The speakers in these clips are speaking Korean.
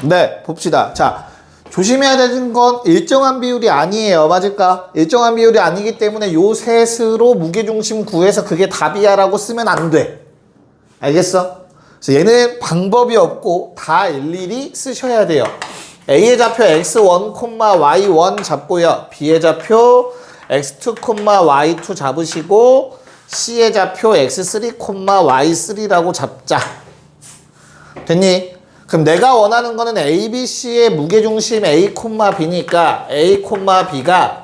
네, 봅시다. 자, 조심해야 되는 건 일정한 비율이 아니에요. 맞을까? 일정한 비율이 아니기 때문에 요 셋으로 무게중심 구해서 그게 답이야 라고 쓰면 안 돼. 알겠어? 그래서 얘는 방법이 없고 다 일일이 쓰셔야 돼요. A의 좌표 x1, y1 잡고요. B의 좌표 x2, y2 잡으시고 C의 좌표 x3, y3라고 잡자. 됐니? 그럼 내가 원하는 거는 A, B, C의 무게중심 A, B니까 A, B가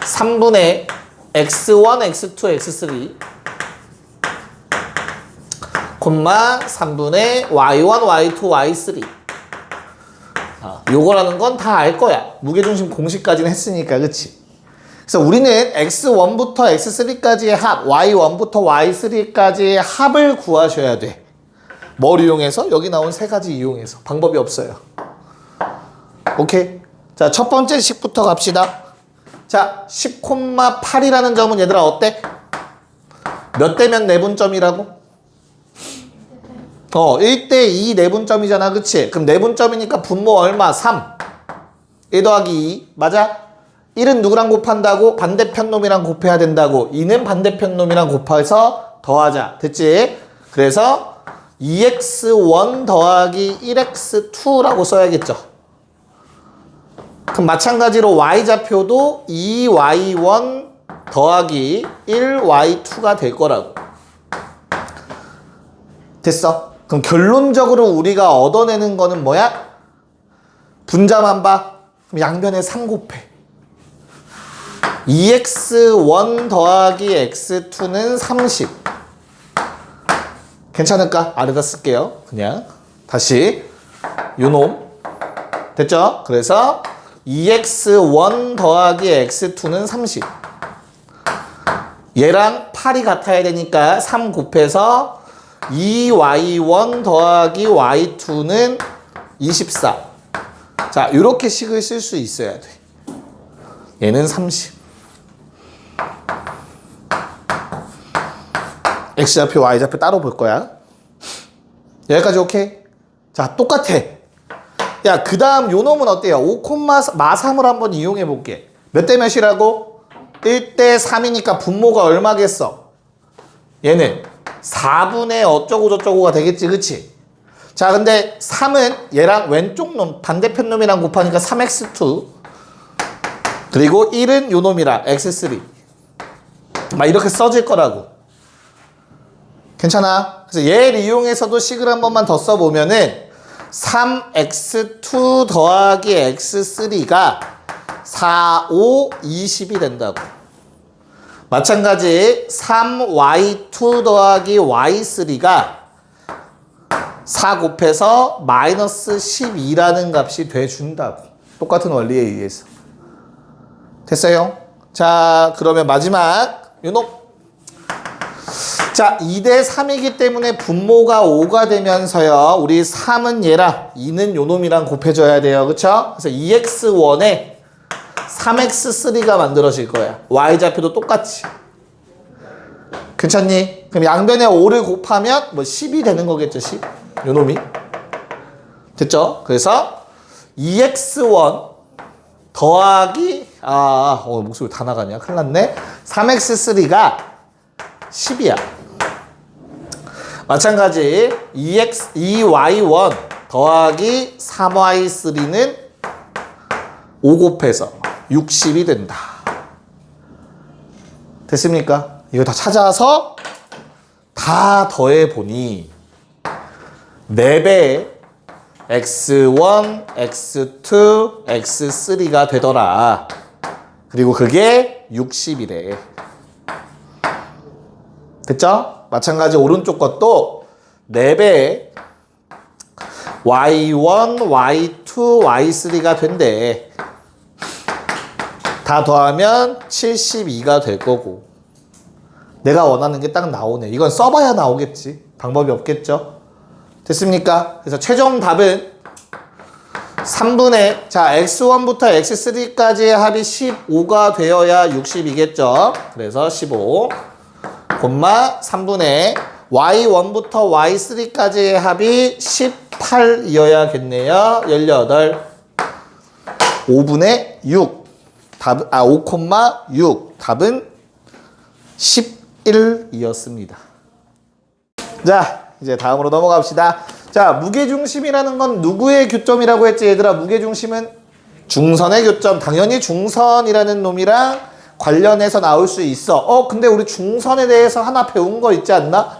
3분의 x1, x2, x3 3분의 y1, y2, y3 요거라는 건 다 알 거야. 무게중심 공식까지는 했으니까, 그치? 그래서 우리는 x1부터 x3까지의 합, y1부터 y3까지의 합을 구하셔야 돼. 뭘 이용해서? 여기 나온 세 가지 이용해서. 방법이 없어요. 오케이? 자, 첫 번째 식부터 갑시다. 자, 10,8이라는 점은 얘들아 어때? 몇 대면 내분점이라고? 1대2 내분점이잖아, 그치? 그럼 내분점이니까 분모 얼마? 3. 1 더하기 2. 맞아? 1은 누구랑 곱한다고? 반대편 놈이랑 곱해야 된다고. 2는 반대편 놈이랑 곱해서 더하자. 됐지? 그래서 2x1 더하기 1x2라고 써야겠죠. 그럼 마찬가지로 y좌표도 2y1 더하기 1y2가 될 거라고. 됐어? 그럼 결론적으로 우리가 얻어내는 거는 뭐야? 분자만 봐. 그럼 양변에 3 곱해. 2x1 더하기 x2는 30. 괜찮을까? 아래다 쓸게요. 그냥 다시 요놈. 됐죠? 그래서 2x1 더하기 x2는 30. 얘랑 8이 같아야 되니까 3 곱해서 2y1 더하기 y2는 24. 자, 요렇게 식을 쓸 수 있어야 돼. 얘는 30. x좌표, y좌표 따로 볼 거야. 여기까지 오케이? 자, 똑같아. 야, 그 다음 요 놈은 어때요? 5,3을 한번 이용해 볼게. 몇 대 몇이라고? 1대 3이니까 분모가 얼마겠어? 얘는 4분의 어쩌고 저쩌고가 되겠지, 그치? 자, 근데 3은 얘랑 왼쪽 놈, 반대편 놈이랑 곱하니까 3x2. 그리고 1은 요 놈이랑 x3. 막 이렇게 써질 거라고. 괜찮아? 그래서 얘를 이용해서도 식을 한 번만 더 써보면은 3x2 더하기 x3가 4, 5, 20이 된다고. 마찬가지 3y2 더하기 y3가 4 곱해서 마이너스 12라는 값이 돼준다고. 똑같은 원리에 의해서. 됐어요? 자, 그러면 마지막 요놈. 자, 2대 3이기 때문에 분모가 5가 되면서요. 우리 3은 얘랑 2는 요놈이랑 곱해줘야 돼요. 그쵸? 그래서 2x1에 3x3가 만들어질 거야. y좌표도 똑같이. 괜찮니? 그럼 양변에 5를 곱하면 뭐 10이 되는 거겠죠, 10? 요놈이. 됐죠? 그래서 2x1 더하기 목소리 다 나가냐? 큰일 났네. 3x3가 10이야. 마찬가지 2y1 더하기 3y3는 5 곱해서 60이 된다. 됐습니까? 이거 다 찾아서 다 더해보니 4배의 x1, x2, x3가 되더라. 그리고 그게 60이래. 됐죠? 마찬가지 오른쪽 것도 4배의 y1, y2, y3가 된대. 다 더하면 72가 될 거고. 내가 원하는 게 딱 나오네. 이건 써봐야 나오겠지. 방법이 없겠죠? 됐습니까? 그래서 최종 답은 3분의 x1부터 x3까지의 합이 15가 되어야 60이겠죠. 그래서 15 3분의 y1부터 y3까지의 합이 10 8이어야겠네요. 18. 5분의 6. 답, 5,6. 답은 11이었습니다. 자, 이제 다음으로 넘어갑시다. 자, 무게중심이라는 건 누구의 교점이라고 했지, 얘들아? 무게중심은 중선의 교점. 당연히 중선이라는 놈이랑 관련해서 나올 수 있어. 근데 우리 중선에 대해서 하나 배운 거 있지 않나?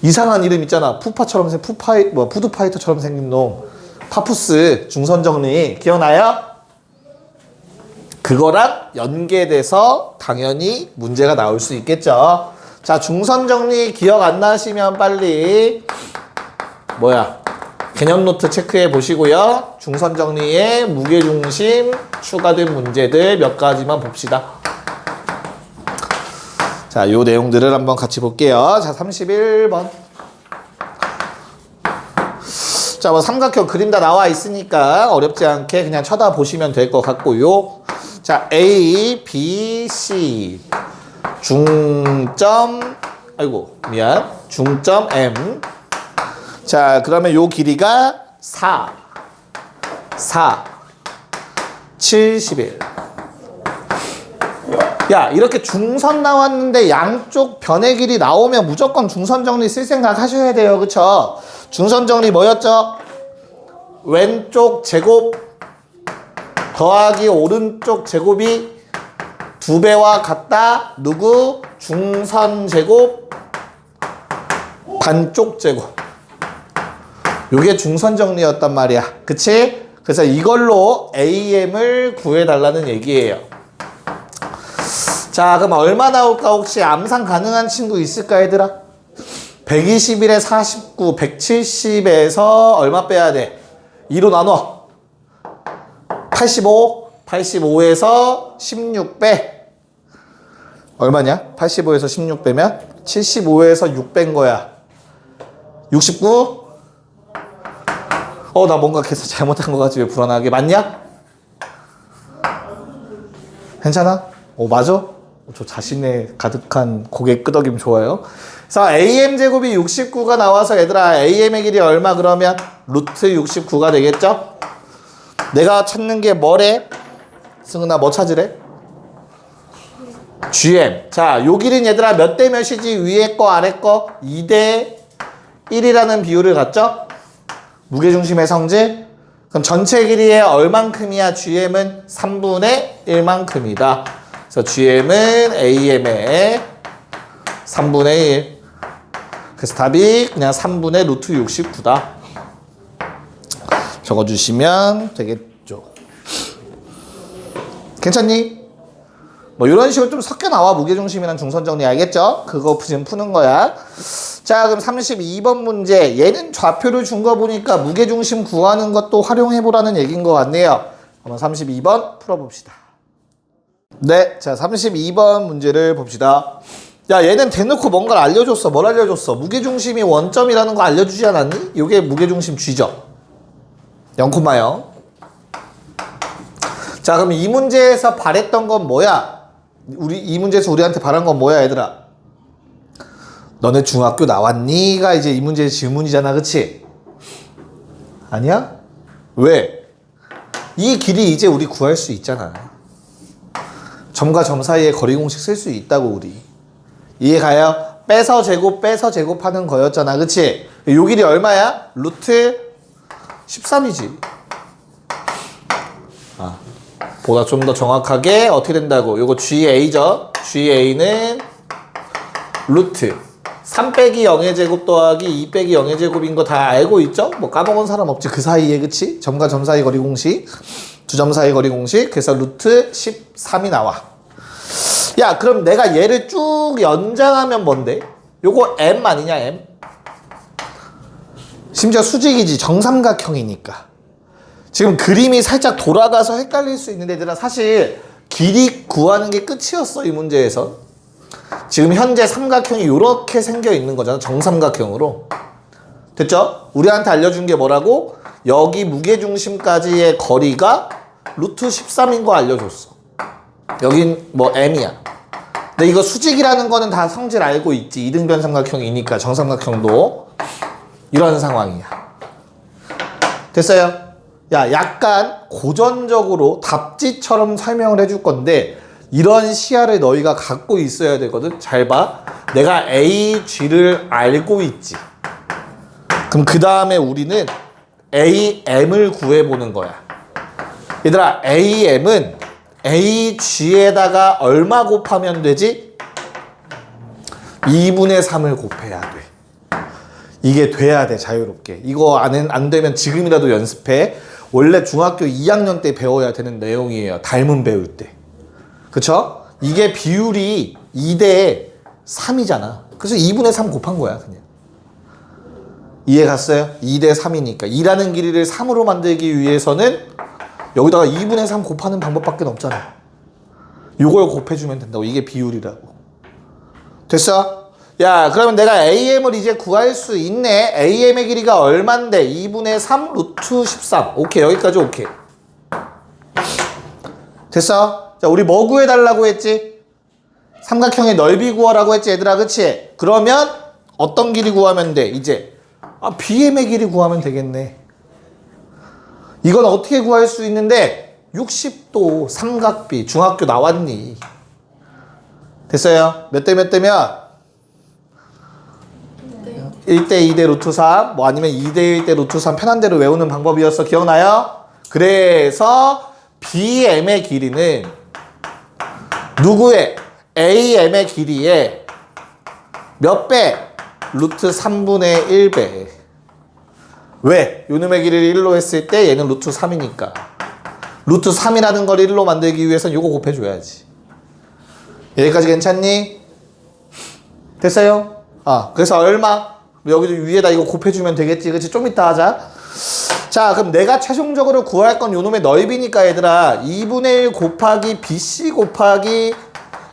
이상한 이름 있잖아. 푸드파이터처럼 생긴 놈. 파푸스 중선 정리 기억나요? 그거랑 연계돼서 당연히 문제가 나올 수 있겠죠. 자, 중선 정리 기억 안 나시면 빨리 개념 노트 체크해 보시고요. 중선 정리에 무게중심 추가된 문제들 몇 가지만 봅시다. 자, 요 내용들을 한번 같이 볼게요. 자, 31번. 자, 뭐 삼각형 그림 다 나와 있으니까 어렵지 않게 그냥 쳐다보시면 될 것 같고요. 자, A, B, C. 중점, 중점 M. 자, 그러면 요 길이가 4, 71. 야, 이렇게 중선 나왔는데 양쪽 변의 길이 나오면 무조건 중선 정리 쓸 생각 하셔야 돼요. 그쵸? 중선 정리 뭐였죠? 왼쪽 제곱 더하기 오른쪽 제곱이 2배와 같다. 누구? 중선 제곱 반쪽 제곱. 요게 중선 정리였단 말이야. 그치? 그래서 이걸로 AM을 구해달라는 얘기예요. 자, 그럼 얼마 나올까? 혹시 암산 가능한 친구 있을까, 얘들아? 121에 49, 170에서 얼마 빼야 돼? 2로 나눠. 85, 85에서 16 빼. 얼마냐? 85에서 16 빼면 75에서 6 뺀 거야. 69? 나 뭔가 계속 잘못한 거 같지? 왜 불안하게? 맞냐? 괜찮아? 맞아? 저 자신의 가득한 고개 끄덕임 좋아요. 그래서 AM 제곱이 69가 나와서 얘들아 AM의 길이 얼마 그러면 루트 69가 되겠죠? 내가 찾는 게 뭐래? 승은아 뭐 찾으래? GM. 자, 요 길이는 얘들아 몇 대 몇이지? 위에 거 아래 거 2대 1이라는 비율을 갖죠? 무게중심의 성질. 그럼 전체 길이의 얼만큼이야? GM은 3분의 1만큼이다. 그래서 GM은 AM의 3분의 1. 그래서 답이 그냥 3분의 루트 69다. 적어주시면 되겠죠. 괜찮니? 뭐 이런 식으로 좀 섞여 나와. 무게중심이랑 중선정리 알겠죠? 그거 지금 푸는 거야. 자, 그럼 32번 문제. 얘는 좌표를 준 거 보니까 무게중심 구하는 것도 활용해보라는 얘기인 것 같네요. 한번 32번 풀어봅시다. 네, 자 32번 문제를 봅시다. 야, 얘는 대놓고 뭔가를 알려줬어. 뭘 알려줬어? 무게중심이 원점이라는 거 알려주지 않았니? 이게 무게중심 G죠. 0,0. 자, 그럼 이 문제에서 바랬던 건 뭐야? 이 문제에서 우리한테 바란 건 뭐야, 얘들아? 너네 중학교 나왔니?가 이제 이 문제의 질문이잖아, 그치? 아니야? 왜? 이 길이 이제 우리 구할 수 있잖아. 점과 점 사이에 거리 공식 쓸 수 있다고, 우리. 이해가요? 빼서 제곱하는 거였잖아, 그치? 요 길이 얼마야? 루트 13이지. 보다 좀 더 정확하게 어떻게 된다고? 요거 GA죠? GA는 루트 3 빼기 0의 제곱 더하기 2 빼기 0의 제곱인 거 다 알고 있죠? 뭐 까먹은 사람 없지, 그 사이에, 그치? 점과 점 사이 거리 공식, 두 점 사이 거리 공식. 그래서 루트 13이 나와. 야, 그럼 내가 얘를 쭉 연장하면 뭔데? 요거 M 아니냐, M? 심지어 수직이지, 정삼각형이니까. 지금 그림이 살짝 돌아가서 헷갈릴 수 있는데, 얘들아 사실 길이 구하는 게 끝이었어, 이 문제에서. 지금 현재 삼각형이 이렇게 생겨 있는 거잖아, 정삼각형으로. 됐죠? 우리한테 알려준 게 뭐라고? 여기 무게중심까지의 거리가 루트 13인 거 알려줬어. 여긴 뭐 M이야. 근데 이거 수직이라는 거는 다 성질 알고 있지. 이등변 삼각형이니까. 정삼각형도 이런 상황이야. 됐어요? 야, 약간 고전적으로 답지처럼 설명을 해줄 건데 이런 시야를 너희가 갖고 있어야 되거든. 잘 봐. 내가 A, G를 알고 있지. 그럼 그 다음에 우리는 AM을 구해보는 거야. 얘들아, AM은 AG에다가 얼마 곱하면 되지? 2분의 3을 곱해야 돼. 이게 돼야 돼, 자유롭게. 이거 안 되면 지금이라도 연습해. 원래 중학교 2학년 때 배워야 되는 내용이에요. 닮은 배울 때. 그쵸? 이게 비율이 2대 3이잖아. 그래서 2분의 3 곱한 거야, 그냥. 이해 갔어요? 2대 3이니까. 2라는 길이를 3으로 만들기 위해서는 여기다가 2분의 3 곱하는 방법밖에 없잖아. 요걸 곱해주면 된다고. 이게 비율이라고. 됐어? 야, 그러면 내가 AM을 이제 구할 수 있네. AM의 길이가 얼만데? 2분의 3 루트 13. 오케이, 여기까지 오케이. 됐어? 자, 우리 뭐 구해달라고 했지? 삼각형의 넓이 구하라고 했지, 얘들아. 그치? 그러면 어떤 길이 구하면 돼? 이제 BM의 길이 구하면 되겠네. 이건 어떻게 구할 수 있는데 60도 삼각비 중학교 나왔니? 됐어요? 몇 대 몇 대면? 1대 2대 루트 3 뭐 아니면 2대 1대 루트 3 편한 대로 외우는 방법이었어. 기억나요? 그래서 BM의 길이는 누구의? AM의 길이의 몇 배? 루트 3분의 1배. 왜? 요놈의 길이를 1로 했을 때 얘는 루트 3이니까. 루트 3이라는 걸 1로 만들기 위해서는 요거 곱해줘야지. 여기까지 괜찮니? 됐어요? 그래서 얼마? 여기도 위에다 이거 곱해주면 되겠지. 그치? 좀 이따 하자. 자, 그럼 내가 최종적으로 구할 건 요놈의 넓이니까 얘들아 2분의 1 곱하기 BC 곱하기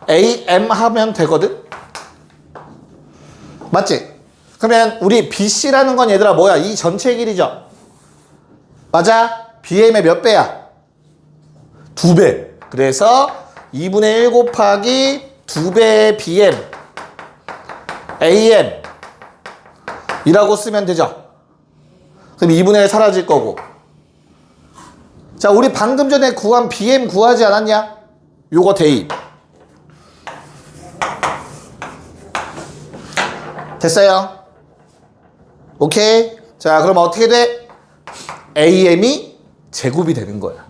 AM 하면 되거든? 맞지? 그러면 우리 BC라는 건 얘들아 뭐야? 이 전체 길이죠? 맞아? BM의 몇 배야? 2배. 그래서 2분의 1 곱하기 2배의 BM AM 이라고 쓰면 되죠? 그럼 2분의 1 사라질 거고. 자, 우리 방금 전에 구한 BM 구하지 않았냐? 요거 대입. 됐어요? 오케이? 자, 그럼 어떻게 돼? AM이 제곱이 되는 거야.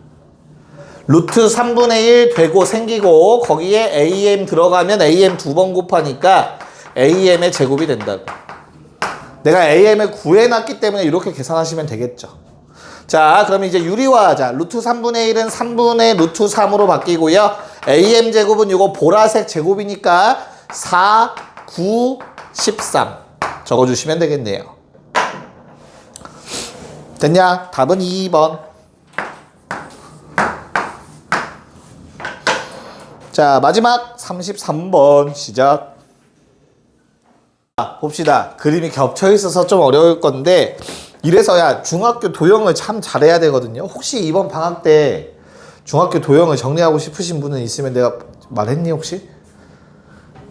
루트 3분의 1 되고 생기고 거기에 AM 들어가면 AM 2번 곱하니까 AM의 제곱이 된다고. 내가 AM을 구해놨기 때문에 이렇게 계산하시면 되겠죠. 자, 그럼 이제 유리화하자. 루트 3분의 1은 3분의 루트 3으로 바뀌고요. AM 제곱은 이거 보라색 제곱이니까 4, 9, 13 적어주시면 되겠네요. 됐냐? 답은 2번. 자, 마지막 33번 시작. 봅시다. 그림이 겹쳐 있어서 좀 어려울 건데 이래서야 중학교 도형을 참 잘해야 되거든요. 혹시 이번 방학 때 중학교 도형을 정리하고 싶으신 분은 있으면 내가 말했니 혹시?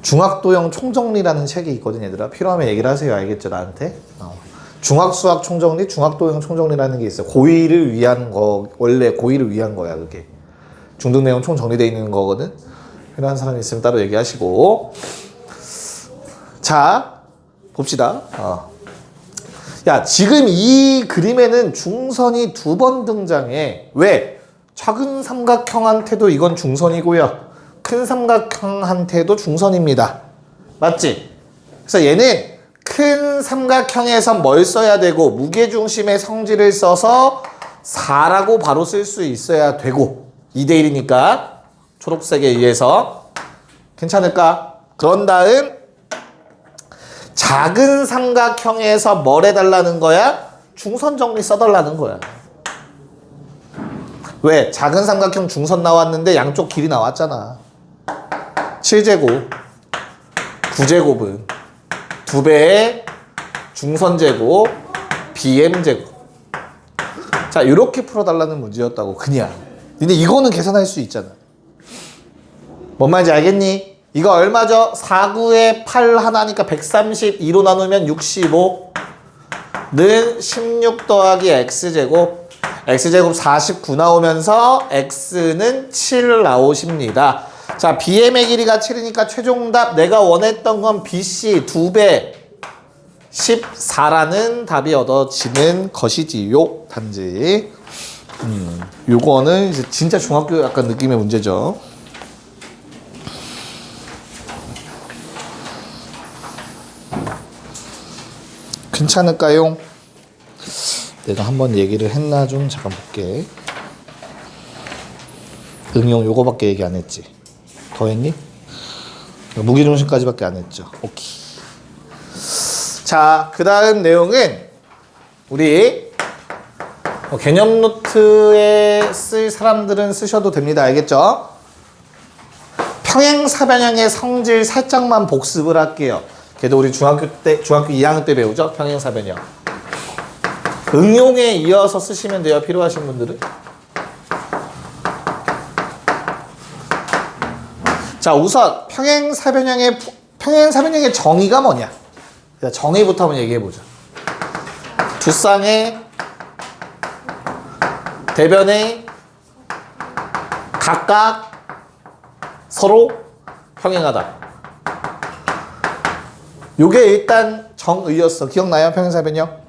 중학도형 총정리라는 책이 있거든 얘들아. 필요하면 얘기를 하세요. 알겠죠? 나한테. 중학수학 총정리, 중학도형 총정리라는 게 있어요. 고2를 위한 거, 원래 고2를 위한 거야 그게. 중등 내용 총정리되어 있는 거거든. 필요한 사람이 있으면 따로 얘기하시고. 자, 봅시다. 야, 지금 이 그림에는 중선이 2번 등장해. 왜? 작은 삼각형한테도 이건 중선이고요. 큰 삼각형한테도 중선입니다. 맞지? 그래서 얘는 큰 삼각형에서 뭘 써야 되고 무게중심의 성질을 써서 4라고 바로 쓸 수 있어야 되고 2대 1이니까 초록색에 의해서 괜찮을까? 그런 다음 작은 삼각형에서 뭘 해달라는 거야? 중선 정리 써달라는 거야. 왜? 작은 삼각형 중선 나왔는데 양쪽 길이 나왔잖아. 7제곱 9제곱은 2배의 중선제곱 BM제곱. 자, 이렇게 풀어달라는 문제였다고. 그냥 근데 이거는 계산할 수 있잖아. 뭔 말인지 알겠니? 이거 얼마죠? 4, 9에 8 하나니까 132로 나누면 65. 16 더하기 x제곱. x제곱 49 나오면서 x는 7 나오십니다. 자, bm의 길이가 7이니까 최종답 내가 원했던 건 bc 2배 14라는 답이 얻어지는 것이지요. 단지 요거는 이제 진짜 중학교 약간 느낌의 문제죠. 괜찮을까요? 내가 한번 얘기를 했나 좀 잠깐 볼게. 응용 요거밖에 얘기 안 했지. 더 했니? 무게중심까지밖에 안 했죠. 오케이. 자, 그 다음 내용은 우리 개념 노트에 쓸 사람들은 쓰셔도 됩니다. 알겠죠? 평행사변형의 성질 살짝만 복습을 할게요. 걔도 우리 중학교 2학년 때 배우죠? 평행사변형. 응용에 이어서 쓰시면 돼요. 필요하신 분들은. 자, 우선 평행사변형의 정의가 뭐냐? 정의부터 한번 얘기해보자. 두 쌍의 대변에 각각 서로 평행하다. 요게 일단 정의였어. 기억나요? 평행사변형?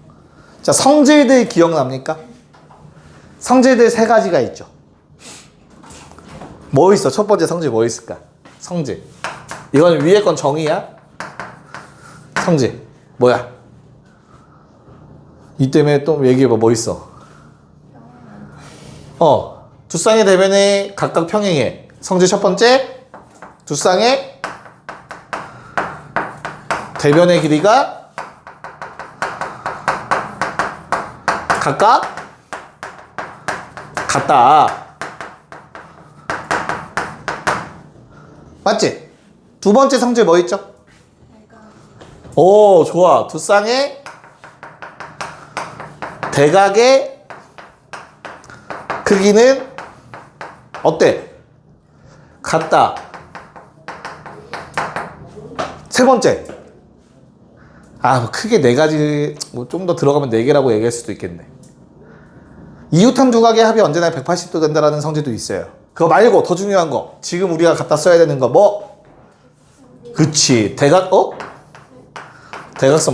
자, 성질들 기억납니까? 성질들 세 가지가 있죠. 뭐 있어? 첫 번째 성질 뭐 있을까? 성질. 이건 위에 건 정의야? 성질. 뭐야? 이 때문에 또 얘기해봐. 뭐 있어? 두 쌍의 대변에 각각 평행해. 성질 첫 번째. 두 쌍의 대변의 길이가 각각 같다. 맞지? 두 번째 성질 뭐 있죠? 오, 좋아. 두 쌍의 대각의 크기는 어때? 같다. 세 번째. 크게 네 가지, 좀 더 들어가면 네 개라고 얘기할 수도 있겠네. 이웃한 두각의 합이 언제나 180도 된다라는 성질도 있어요. 그거 말고 더 중요한 거. 지금 우리가 갖다 써야 되는 거 뭐? 그치. 대각선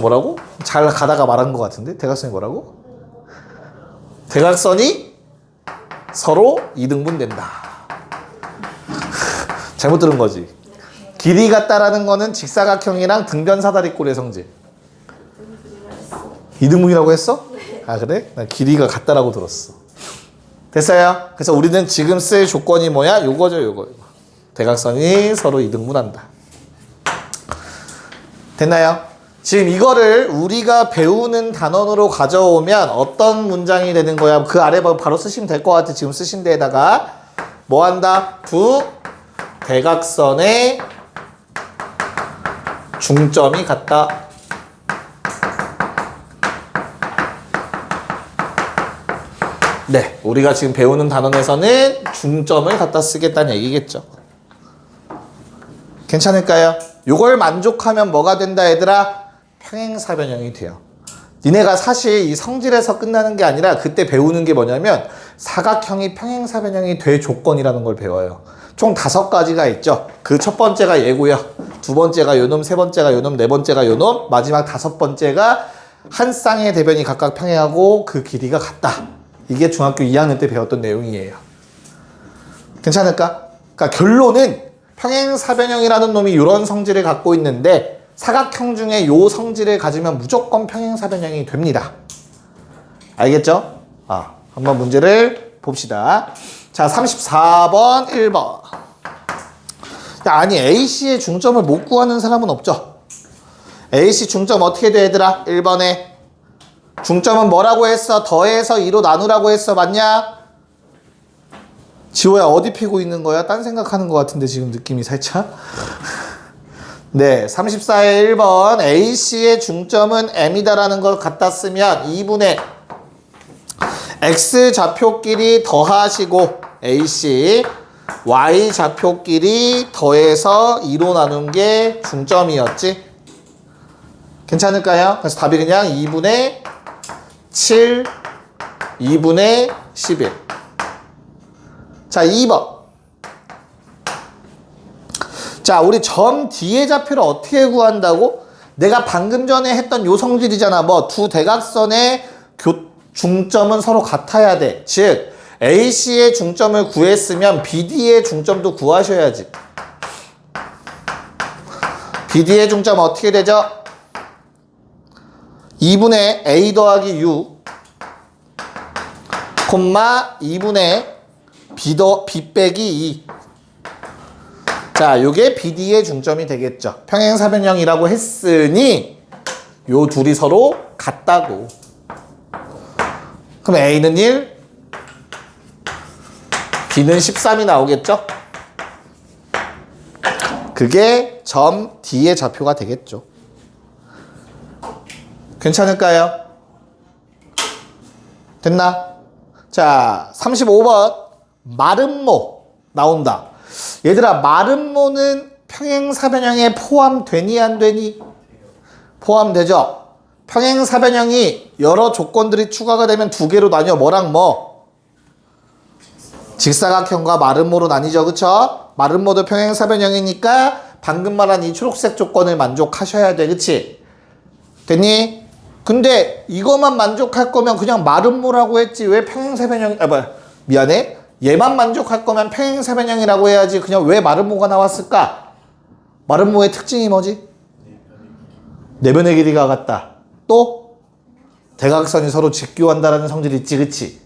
뭐라고? 잘 가다가 말한 것 같은데? 대각선이 뭐라고? 대각선이 서로 이등분 된다. 잘못 들은 거지. 길이 같다라는 거는 직사각형이랑 등변 사다리꼴의 성질. 이등분이라고 했어? 그래? 난 길이가 같다라고 들었어. 됐어요? 그래서 우리는 지금 쓸 조건이 뭐야? 요거죠, 요거. 대각선이 서로 이등분한다. 됐나요? 지금 이거를 우리가 배우는 단원으로 가져오면 어떤 문장이 되는 거야? 그 아래 바로 쓰시면 될 것 같아. 지금 쓰신 데에다가 뭐 한다? 두 대각선의 중점이 같다. 네, 우리가 지금 배우는 단원에서는 중점을 갖다 쓰겠다는 얘기겠죠. 괜찮을까요? 요걸 만족하면 뭐가 된다, 얘들아? 평행사변형이 돼요. 니네가 사실 이 성질에서 끝나는 게 아니라 그때 배우는 게 뭐냐면 사각형이 평행사변형이 될 조건이라는 걸 배워요. 총 5가지가 있죠. 그 첫 번째가 얘고요. 두 번째가 요놈, 세 번째가 요놈, 네 번째가 요놈, 마지막 5번째가 한 쌍의 대변이 각각 평행하고 그 길이가 같다. 이게 중학교 2학년 때 배웠던 내용이에요. 괜찮을까? 그러니까 결론은 평행사변형이라는 놈이 이런 성질을 갖고 있는데 사각형 중에 요 성질을 가지면 무조건 평행사변형이 됩니다. 알겠죠? 한번 문제를 봅시다. 자, 34번 1번. 아니 AC의 중점을 못 구하는 사람은 없죠? AC 중점 어떻게 돼, 얘들아? 1번에 중점은 뭐라고 했어? 더해서 2로 나누라고 했어. 맞냐? 지호야 어디 피고 있는 거야? 딴 생각하는 것 같은데 지금 느낌이 살짝. 네, 34의 1번 AC의 중점은 M이다라는 걸 갖다 쓰면 2분의 X 좌표끼리 더하시고 AC Y 좌표끼리 더해서 2로 나눈 게 중점이었지? 괜찮을까요? 그래서 답이 그냥 2분의 7, 2분의 11. 자, 2번. 자, 우리 점 D의 좌표를 어떻게 구한다고? 내가 방금 전에 했던 요 성질이잖아. 뭐 두 대각선의 중점은 서로 같아야 돼. 즉 AC의 중점을 구했으면 BD의 중점도 구하셔야지. BD의 중점 어떻게 되죠? 2분의 A 더하기 U 콤마 2분의 B 빼기 2. 자, 요게 BD의 중점이 되겠죠. 평행사변형이라고 했으니 요 둘이 서로 같다고. 그럼 A는 1, B는 13이 나오겠죠? 그게 점 D의 좌표가 되겠죠. 괜찮을까요? 됐나? 자, 35번 마름모 나온다. 얘들아, 마름모는 평행사변형에 포함되니 안 되니? 포함되죠. 평행사변형이 여러 조건들이 추가가 되면 두 개로 나뉘어. 뭐랑 뭐? 직사각형과 마름모로 나뉘죠. 그쵸? 마름모도 평행사변형이니까 방금 말한 이 초록색 조건을 만족하셔야 돼. 그치? 됐니? 근데 이것만 만족할 거면 그냥 마름모라고 했지 왜 평행사변형 미안해. 얘만 만족할 거면 평행사변형이라고 해야지 그냥 왜 마름모가 나왔을까? 마름모의 특징이 뭐지? 내변의 길이가 같다. 또 대각선이 서로 직교한다라는 성질이 있지. 그치?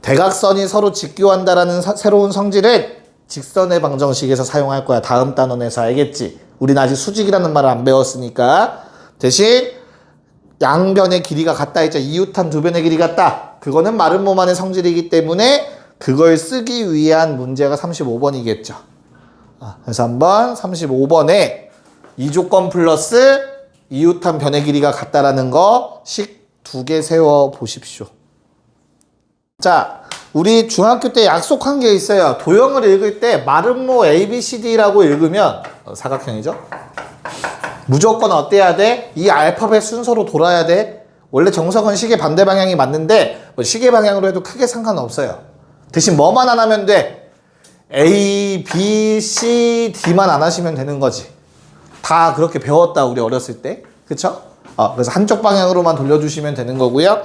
대각선이 서로 직교한다라는 새로운 성질은 직선의 방정식에서 사용할 거야. 다음 단원에서. 알겠지? 우린 아직 수직이라는 말을 안 배웠으니까. 대신 양변의 길이가 같다 했죠. 이웃한 두 변의 길이 같다. 그거는 마름모만의 성질이기 때문에 그걸 쓰기 위한 문제가 35번이겠죠. 그래서 한번 35번에 이 조건 플러스 이웃한 변의 길이가 같다라는 거 식 두 개 세워 보십시오. 자, 우리 중학교 때 약속한 게 있어요. 도형을 읽을 때 마름모 ABCD라고 읽으면 사각형이죠. 무조건 어때야 돼? 이 알파벳 순서로 돌아야 돼. 원래 정석은 시계 반대 방향이 맞는데 뭐 시계 방향으로 해도 크게 상관없어요. 대신 뭐만 안 하면 돼? A, B, C, D만 안 하시면 되는 거지. 다 그렇게 배웠다 우리 어렸을 때. 그쵸? 그래서 한쪽 방향으로만 돌려주시면 되는 거고요.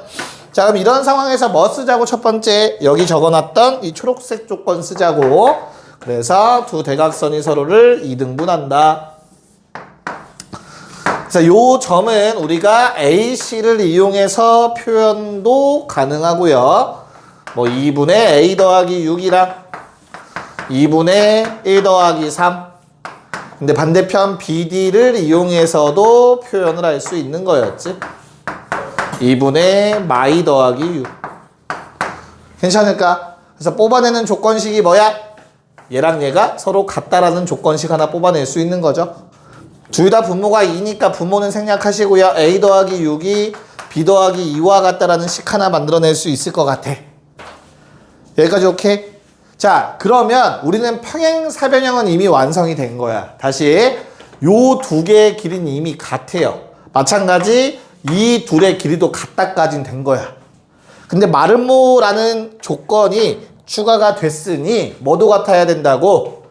자, 그럼 이런 상황에서 뭐 쓰자고? 첫 번째 여기 적어놨던 이 초록색 조건 쓰자고. 그래서 두 대각선이 서로를 2등분한다. 그래서 요 점은 우리가 AC를 이용해서 표현도 가능하고요. 뭐 2분의 A 더하기 6이랑 2분의 1 더하기 3. 근데 반대편 BD를 이용해서도 표현을 할 수 있는 거였지. 2분의 마이 더하기 6. 괜찮을까? 그래서 뽑아내는 조건식이 뭐야? 얘랑 얘가 서로 같다라는 조건식 하나 뽑아낼 수 있는 거죠. 둘 다 분모가 2니까 분모는 생략하시고요. A 더하기 6이 B 더하기 2와 같다라는 식 하나 만들어낼 수 있을 것 같아. 여기까지 오케이? 자, 그러면 우리는 평행사변형은 이미 완성이 된 거야. 다시 요 두 개의 길이는 이미 같아요. 마찬가지 이 둘의 길이도 같다까지는 된 거야. 근데 마름모라는 조건이 추가가 됐으니 뭐도 같아야 된다고?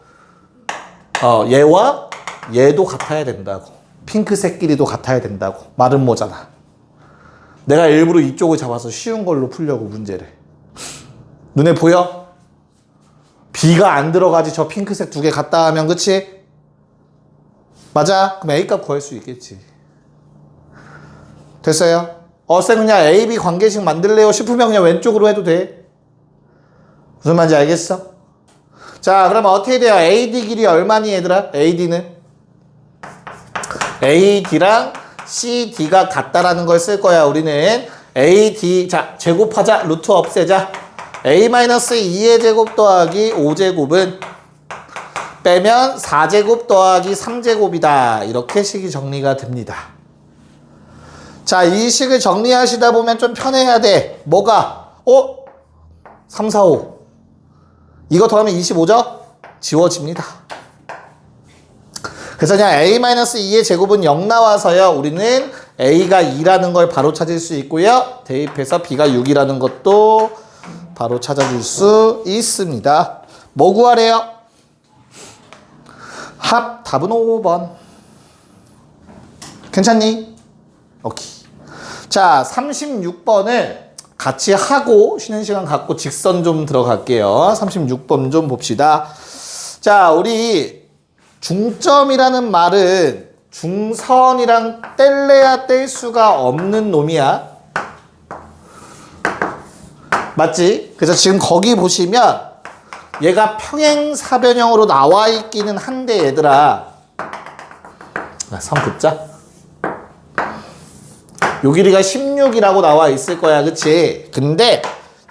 얘와 얘도 같아야 된다고. 핑크색 길이도 같아야 된다고. 마름모잖아. 내가 일부러 이쪽을 잡아서 쉬운 걸로 풀려고 문제를. 눈에 보여? B가 안 들어가지. 저 핑크색 두 개 같다 하면. 그치? 맞아? 그럼 A값 구할 수 있겠지. 됐어요? 쌤 그냥 A, B 관계식 만들래요 싶으면 그냥 왼쪽으로 해도 돼. 무슨 말인지 알겠어? 자, 그러면 어떻게 돼요? AD 길이 얼마니 얘들아? AD는? AD랑 CD가 같다라는 걸 쓸 거야. 우리는 AD, 자, 제곱하자. 루트 없애자. A-2의 제곱 더하기 5제곱은 빼면 4제곱 더하기 3제곱이다. 이렇게 식이 정리가 됩니다. 자, 이 식을 정리하시다 보면 좀 편해야 돼. 뭐가? 3, 4, 5. 이거 더하면 25죠? 지워집니다. 그래서 그냥 A-2의 제곱은 0 나와서요. 우리는 A가 2라는 걸 바로 찾을 수 있고요. 대입해서 B가 6이라는 것도 바로 찾아줄 수 있습니다. 뭐 구하래요? 합 답은 5번. 괜찮니? 오케이. 자, 36번을 같이 하고 쉬는 시간 갖고 직선 좀 들어갈게요. 36번 좀 봅시다. 자, 우리 중점이라는 말은 중선이랑 뗄래야 뗄 수가 없는 놈이야. 맞지? 그래서 지금 거기 보시면 얘가 평행사변형으로 나와 있기는 한데 얘들아, 선 긋자. 요 길이가 16이라고 나와 있을 거야, 그치? 근데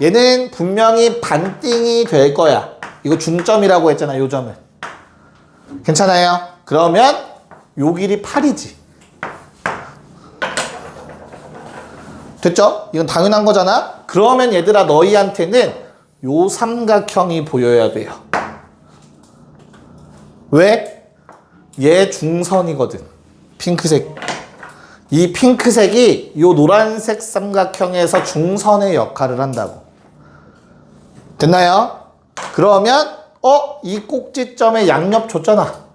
얘는 분명히 반띵이 될 거야. 이거 중점이라고 했잖아, 요 점을. 괜찮아요? 그러면 요 길이 8이지. 됐죠? 이건 당연한 거잖아? 그러면 얘들아, 너희한테는 요 삼각형이 보여야 돼요. 왜? 얘 중선이거든. 핑크색. 이 핑크색이 요 노란색 삼각형에서 중선의 역할을 한다고. 됐나요? 그러면 이 꼭지점에 양옆 줬잖아.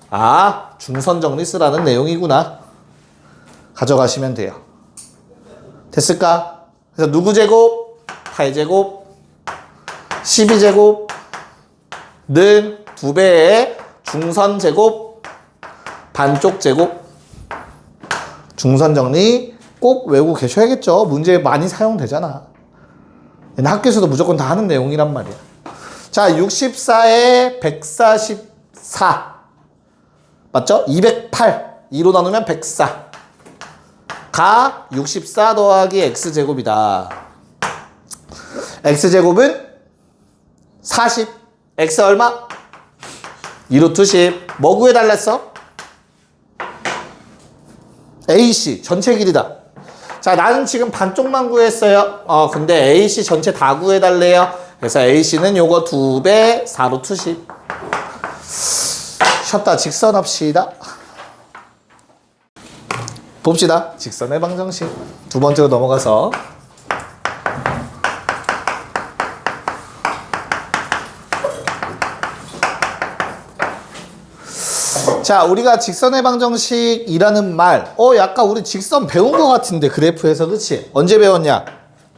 아, 중선 정리 쓰라는 내용이구나. 가져가시면 돼요. 됐을까? 그래서 누구 제곱? 8제곱 12제곱는 2배의 중선 제곱 반쪽 제곱. 중선 정리 꼭 외우고 계셔야겠죠. 문제에 많이 사용되잖아. 학교에서도 무조건 다 하는 내용이란 말이야. 자, 64에 144 맞죠? 208 2로 나누면 104 가 64 더하기 x제곱이다. x제곱은 40 x 얼마? 2루트 10 뭐 구해달랬어? AC 전체 길이다. 자, 나는 지금 반쪽만 구했어요. 근데 AC 전체 다 구해달래요. 그래서 AC는 요거 2배 4루트 10. 쉬었다 직선 합시다. 봅시다. 직선의 방정식. 두 번째로 넘어가서 자, 우리가 직선의 방정식이라는 말, 약간 우리 직선 배운 것 같은데, 그래프에서, 그치? 언제 배웠냐?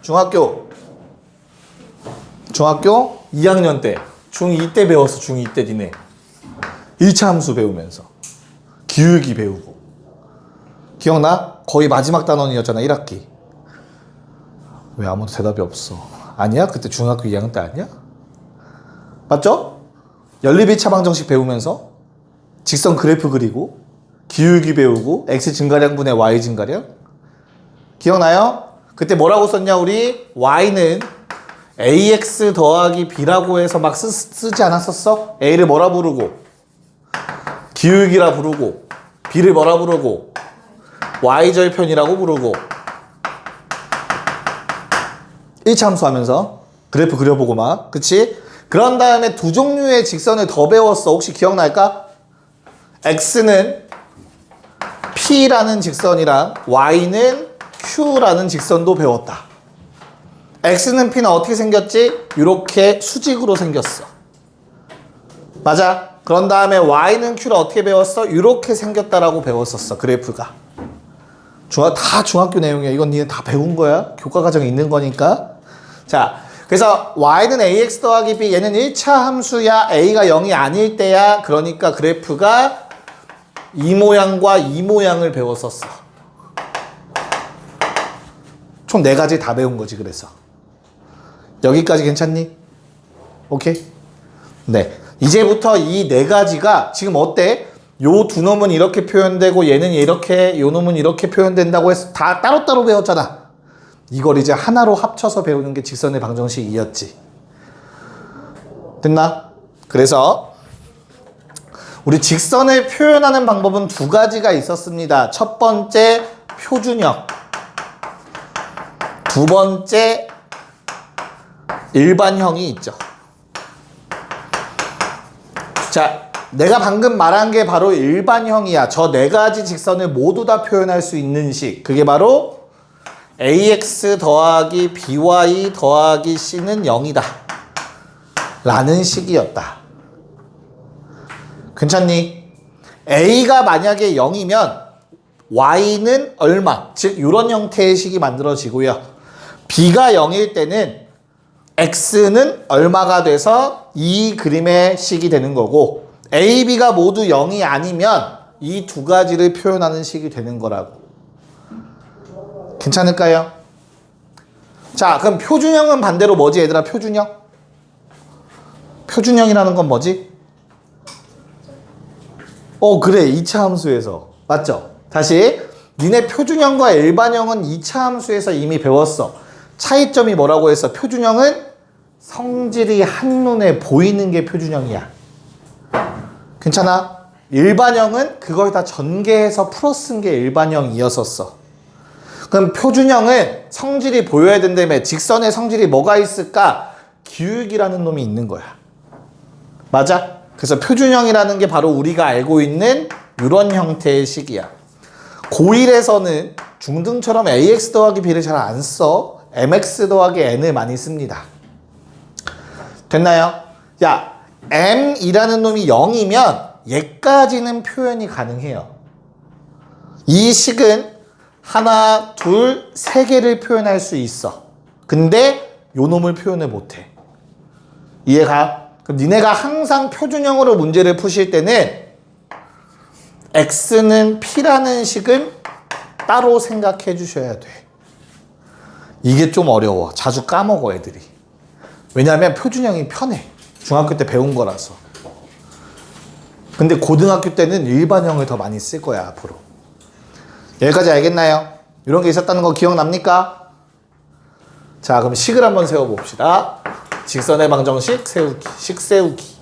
중학교 2학년 때, 중2 때 배웠어, 중2 때 니네. 1차 함수 배우면서. 기울기 배우고. 기억나? 거의 마지막 단원이었잖아, 1학기. 왜 아무도 대답이 없어? 아니야? 그때 중학교 2학년 때 아니야? 맞죠? 연립 1차 방정식 배우면서 직선 그래프 그리고 기울기 배우고 x 증가량분의 y 증가량 기억나요? 그때 뭐라고 썼냐 우리? y는 ax 더하기 b라고 해서 막 쓰지 않았었어? a를 뭐라 부르고 기울기라 부르고 b를 뭐라 부르고 y절편이라고 부르고 1차 함수 하면서 그래프 그려보고 막 그치? 그런 다음에 두 종류의 직선을 더 배웠어. 혹시 기억날까? x는 p라는 직선이랑 y는 q라는 직선도 배웠다. x는 p는 어떻게 생겼지? 이렇게 수직으로 생겼어. 맞아? 그런 다음에 y는 q를 어떻게 배웠어? 이렇게 생겼다라고 배웠었어. 그래프가. 다 중학교 내용이야. 이건 니네 다 배운 거야. 교과 과정에 있는 거니까. 자, 그래서 y는 ax 더하기 b 얘는 1차 함수야. a가 0이 아닐 때야. 그러니까 그래프가 이 모양과 이 모양을 배웠었어. 총 4가지 다 배운 거지. 그래서 여기까지 괜찮니? 오케이? 네. 이제부터 이 4가지가 지금 어때? 요 두 놈은 이렇게 표현되고 얘는 이렇게, 요 놈은 이렇게 표현된다고 해서 다 따로따로 배웠잖아. 이걸 이제 하나로 합쳐서 배우는 게 직선의 방정식이었지. 됐나? 그래서 우리 직선을 표현하는 방법은 2가지가 있었습니다. 첫 번째 표준형, 두 번째 일반형이 있죠. 자, 내가 방금 말한 게 바로 일반형이야. 저 네 가지 직선을 모두 다 표현할 수 있는 식. 그게 바로 ax 더하기 by 더하기 c는 0이다. 라는 식이었다. 괜찮니? a가 만약에 0이면 y는 얼마? 즉 이런 형태의 식이 만들어지고요. b가 0일 때는 x는 얼마가 돼서 이 그림의 식이 되는 거고 a, b가 모두 0이 아니면 이 두 가지를 표현하는 식이 되는 거라고. 괜찮을까요? 자, 그럼 표준형은 반대로 뭐지 얘들아? 표준형? 표준형이라는 건 뭐지? 그래. 2차 함수에서. 맞죠? 다시. 니네 표준형과 일반형은 2차 함수에서 이미 배웠어. 차이점이 뭐라고 했어? 표준형은 성질이 한눈에 보이는 게 표준형이야. 괜찮아? 일반형은 그걸 다 전개해서 풀어 쓴 게 일반형이었었어. 그럼 표준형은 성질이 보여야 된다며. 직선의 성질이 뭐가 있을까? 기울기라는 놈이 있는 거야. 맞아? 그래서 표준형이라는 게 바로 우리가 알고 있는 이런 형태의 식이야. 고1에서는 중등처럼 ax 더하기 b를 잘 안 써. mx 더하기 n을 많이 씁니다. 됐나요? 야, m이라는 놈이 0이면 얘까지는 표현이 가능해요. 이 식은 하나, 둘, 세 개를 표현할 수 있어. 근데 요 놈을 표현을 못해. 이해가? 그럼 니네가 항상 표준형으로 문제를 푸실 때는 x는 p라는 식은 따로 생각해 주셔야 돼. 이게 좀 어려워. 자주 까먹어 애들이. 왜냐하면 표준형이 편해. 중학교 때 배운 거라서. 근데 고등학교 때는 일반형을 더 많이 쓸 거야 앞으로. 여기까지 알겠나요? 이런 게 있었다는 거 기억납니까? 자, 그럼 식을 한번 세워봅시다. 직선의 방정식 세우기. 식 세우기.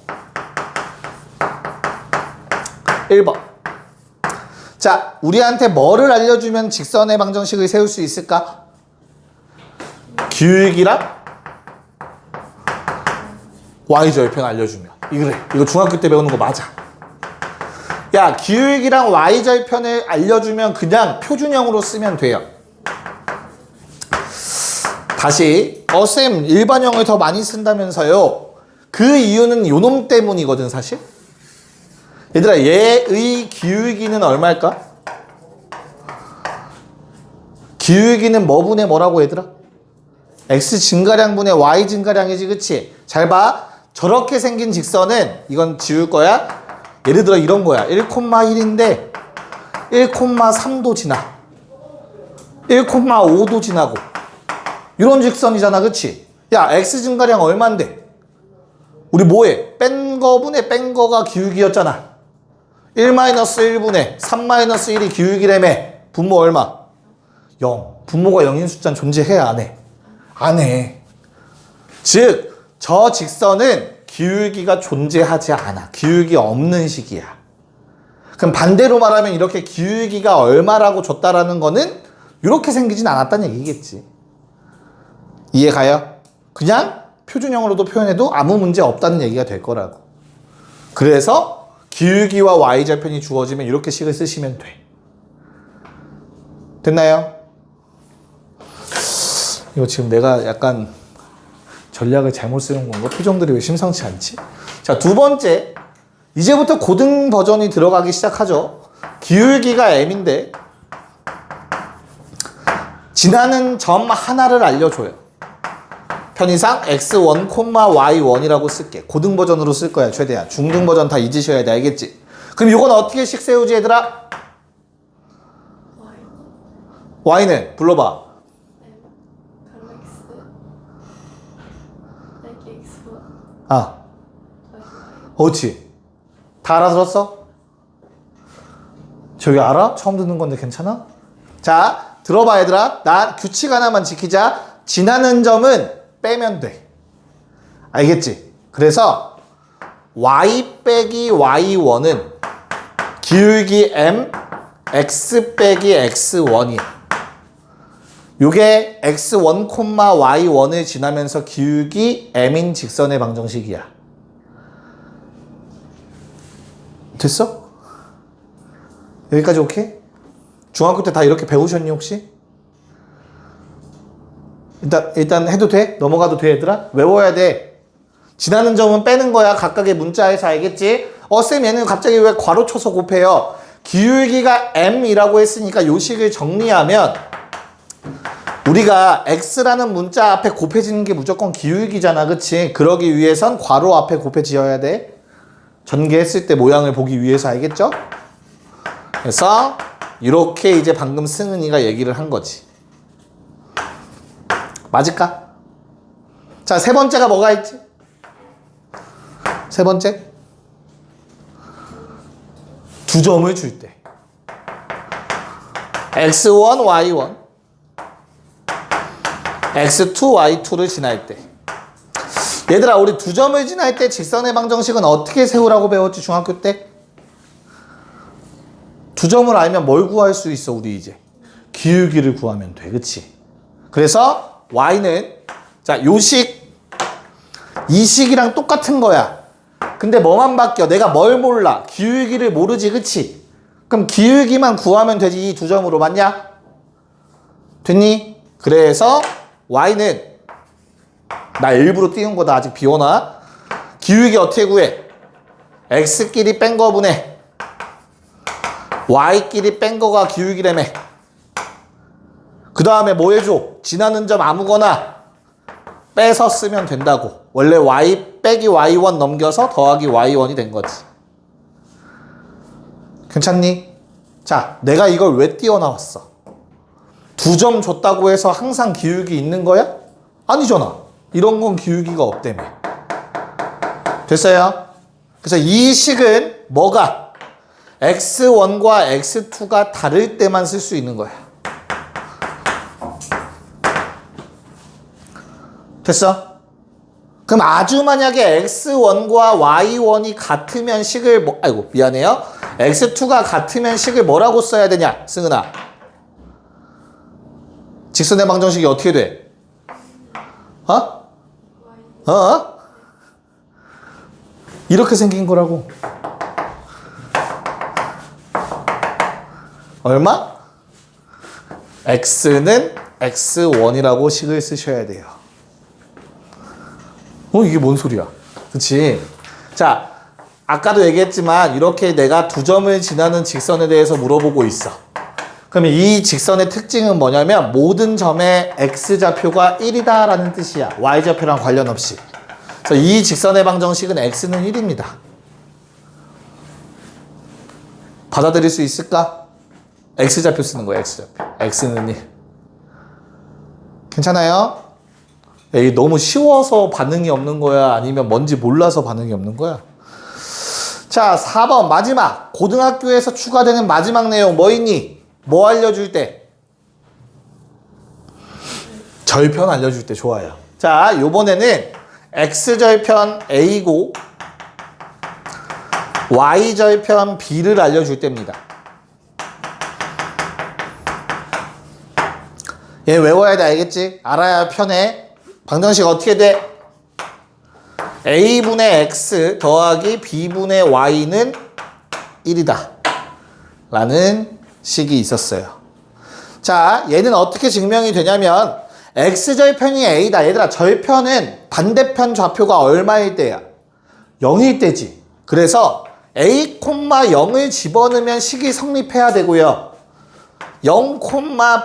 1번. 자, 우리한테 뭐를 알려주면 직선의 방정식을 세울 수 있을까? 기울기랑 y절편 알려주면. 이거 중학교 때 배우는 거 맞아. 야, 기울기랑 y절편을 알려주면 그냥 표준형으로 쓰면 돼요. 다시 쌤 일반형을 더 많이 쓴다면서요. 그 이유는 요놈 때문이거든 사실. 얘들아, 얘의 기울기는 얼마일까? 기울기는 뭐 분의 뭐라고 얘들아? x 증가량분의 y 증가량이지, 그치? 잘 봐. 저렇게 생긴 직선은 이건 지울 거야. 예를 들어 이런 거야. 1,1인데 1,3도 지나. 1,5도 지나고. 이런 직선이잖아, 그치? 야, x 증가량 얼만데? 우리 뭐해? 뺀 거분의 뺀 거가 기울기였잖아. 1-1분의 3-1이 기울기라며. 분모 얼마? 0. 분모가 0인 숫자는 존재해, 안 해? 안 해. 즉, 저 직선은 기울기가 존재하지 않아. 기울기 없는 식이야. 그럼 반대로 말하면 이렇게 기울기가 얼마라고 줬다라는 거는 이렇게 생기진 않았다는 얘기겠지. 이해가요? 그냥 표준형으로도 표현해도 아무 문제 없다는 얘기가 될 거라고. 그래서 기울기와 y절편이 주어지면 이렇게 식을 쓰시면 돼. 됐나요? 이거 지금 내가 약간 전략을 잘못 쓰는 건가? 표정들이 왜 심상치 않지? 자, 두 번째. 이제부터 고등 버전이 들어가기 시작하죠. 기울기가 m인데 지나는 점 하나를 알려줘요. 편의상 x1, y1이라고 쓸게. 고등 버전으로 쓸 거야, 최대한. 중등 버전 다 잊으셔야 돼, 알겠지? 그럼 이건 어떻게 식 세우지, 얘들아? y는 불러봐. 그렇지. 다 알아들었어? 저기 알아? 처음 듣는 건데 괜찮아? 자, 들어봐 얘들아. 나 규칙 하나만 지키자. 지나는 점은 빼면 돼. 알겠지? 그래서 y 빼기 y1은 기울기 m x 빼기 x1이야. 요게 x1, y1을 지나면서 기울기 m인 직선의 방정식이야. 됐어? 여기까지 오케이? 중학교 때 다 이렇게 배우셨니 혹시? 일단 해도 돼? 넘어가도 돼 얘들아? 외워야 돼. 지나는 점은 빼는 거야. 각각의 문자에서 알겠지? 쌤 얘는 갑자기 왜 괄호 쳐서 곱해요? 기울기가 m이라고 했으니까 요 식을 정리하면 우리가 x라는 문자 앞에 곱해지는 게 무조건 기울기잖아. 그치? 그러기 위해선 괄호 앞에 곱해 지어야 돼. 전개했을 때 모양을 보기 위해서 알겠죠? 그래서 이렇게 이제 방금 승은이가 얘기를 한 거지. 맞을까? 자, 세 번째가 뭐가 있지? 세 번째. 두 점을 줄 때. x1, y1, x2, y2를 지날 때. 얘들아, 우리 두 점을 지날 때 직선의 방정식은 어떻게 세우라고 배웠지, 중학교 때? 두 점을 알면 뭘 구할 수 있어, 우리 이제? 기울기를 구하면 돼, 그치? 그래서 y는, 자, 요 식, 이 식이랑 똑같은 거야. 근데 뭐만 바뀌어? 내가 뭘 몰라? 기울기를 모르지, 그치? 그럼 기울기만 구하면 되지, 이 두 점으로. 맞냐? 됐니? 그래서 y는, 나 일부러 띄운 거다. 아직 비워놔. 기울기 어떻게 구해? x끼리 뺀 거분해 y끼리 뺀 거가 기울기라며. 그 다음에 뭐 해줘? 지나는 점 아무거나 빼서 쓰면 된다고. 원래 y 빼기 y1 넘겨서 더하기 y1이 된 거지. 괜찮니? 자, 내가 이걸 왜 띄워나왔어? 두 점 줬다고 해서 항상 기울기 있는 거야? 아니잖아. 이런 건 기울기가 없다며. 됐어요? 그래서 이 식은 뭐가? x1과 x2가 다를 때만 쓸 수 있는 거야. 됐어? 그럼 아주 만약에 x1과 y1이 같으면 식을 아이고 미안해요. x2가 같으면 식을 뭐라고 써야 되냐? 승은아. 직선의 방정식이 어떻게 돼? 이렇게 생긴 거라고. 얼마? x는 x1이라고 식을 쓰셔야 돼요. 이게 뭔 소리야? 그치? 자, 아까도 얘기했지만 이렇게 내가 두 점을 지나는 직선에 대해서 물어보고 있어. 그러면 이 직선의 특징은 뭐냐면 모든 점의 x좌표가 1이다 라는 뜻이야. y좌표랑 관련 없이. 그래서 이 직선의 방정식은 x는 1입니다. 받아들일 수 있을까? x좌표 쓰는 거야, x좌표. x는 1. 괜찮아요? 이게 너무 쉬워서 반응이 없는 거야? 아니면 뭔지 몰라서 반응이 없는 거야? 자, 4번 마지막. 고등학교에서 추가되는 마지막 내용 뭐 있니? 뭐 알려줄 때? 절편 알려줄 때. 좋아요. 자, 요번에는 x절편 a고 y절편 b를 알려줄 때입니다. 얘 외워야 돼. 알겠지? 알아야 편해. 방정식 어떻게 돼? a분의 x 더하기 b분의 y는 1이다 라는 식이 있었어요. 자, 얘는 어떻게 증명이 되냐면 x절편이 a다. 얘들아, 절편은 반대편 좌표가 얼마일 때야? 0일 때지. 그래서 a, 0을 집어넣으면 식이 성립해야 되고요. 0,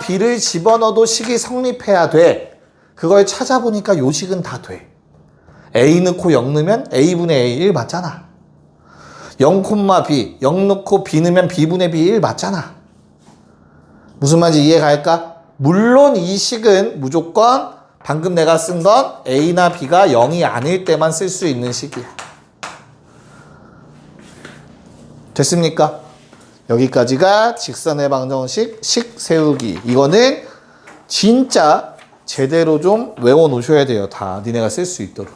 b를 집어넣어도 식이 성립해야 돼. 그걸 찾아보니까 요 식은 다 돼. a 넣고 0 넣으면 a분의 a 1 맞잖아. 0, b, 0 넣고 b 넣으면 b분의 b 1 맞잖아. 무슨 말인지 이해갈까? 물론 이 식은 무조건 방금 내가 쓴 건 a나 b가 0이 아닐 때만 쓸 수 있는 식이야. 됐습니까? 여기까지가 직선의 방정식 식 세우기. 이거는 진짜 제대로 좀 외워 놓으셔야 돼요. 다 니네가 쓸 수 있도록.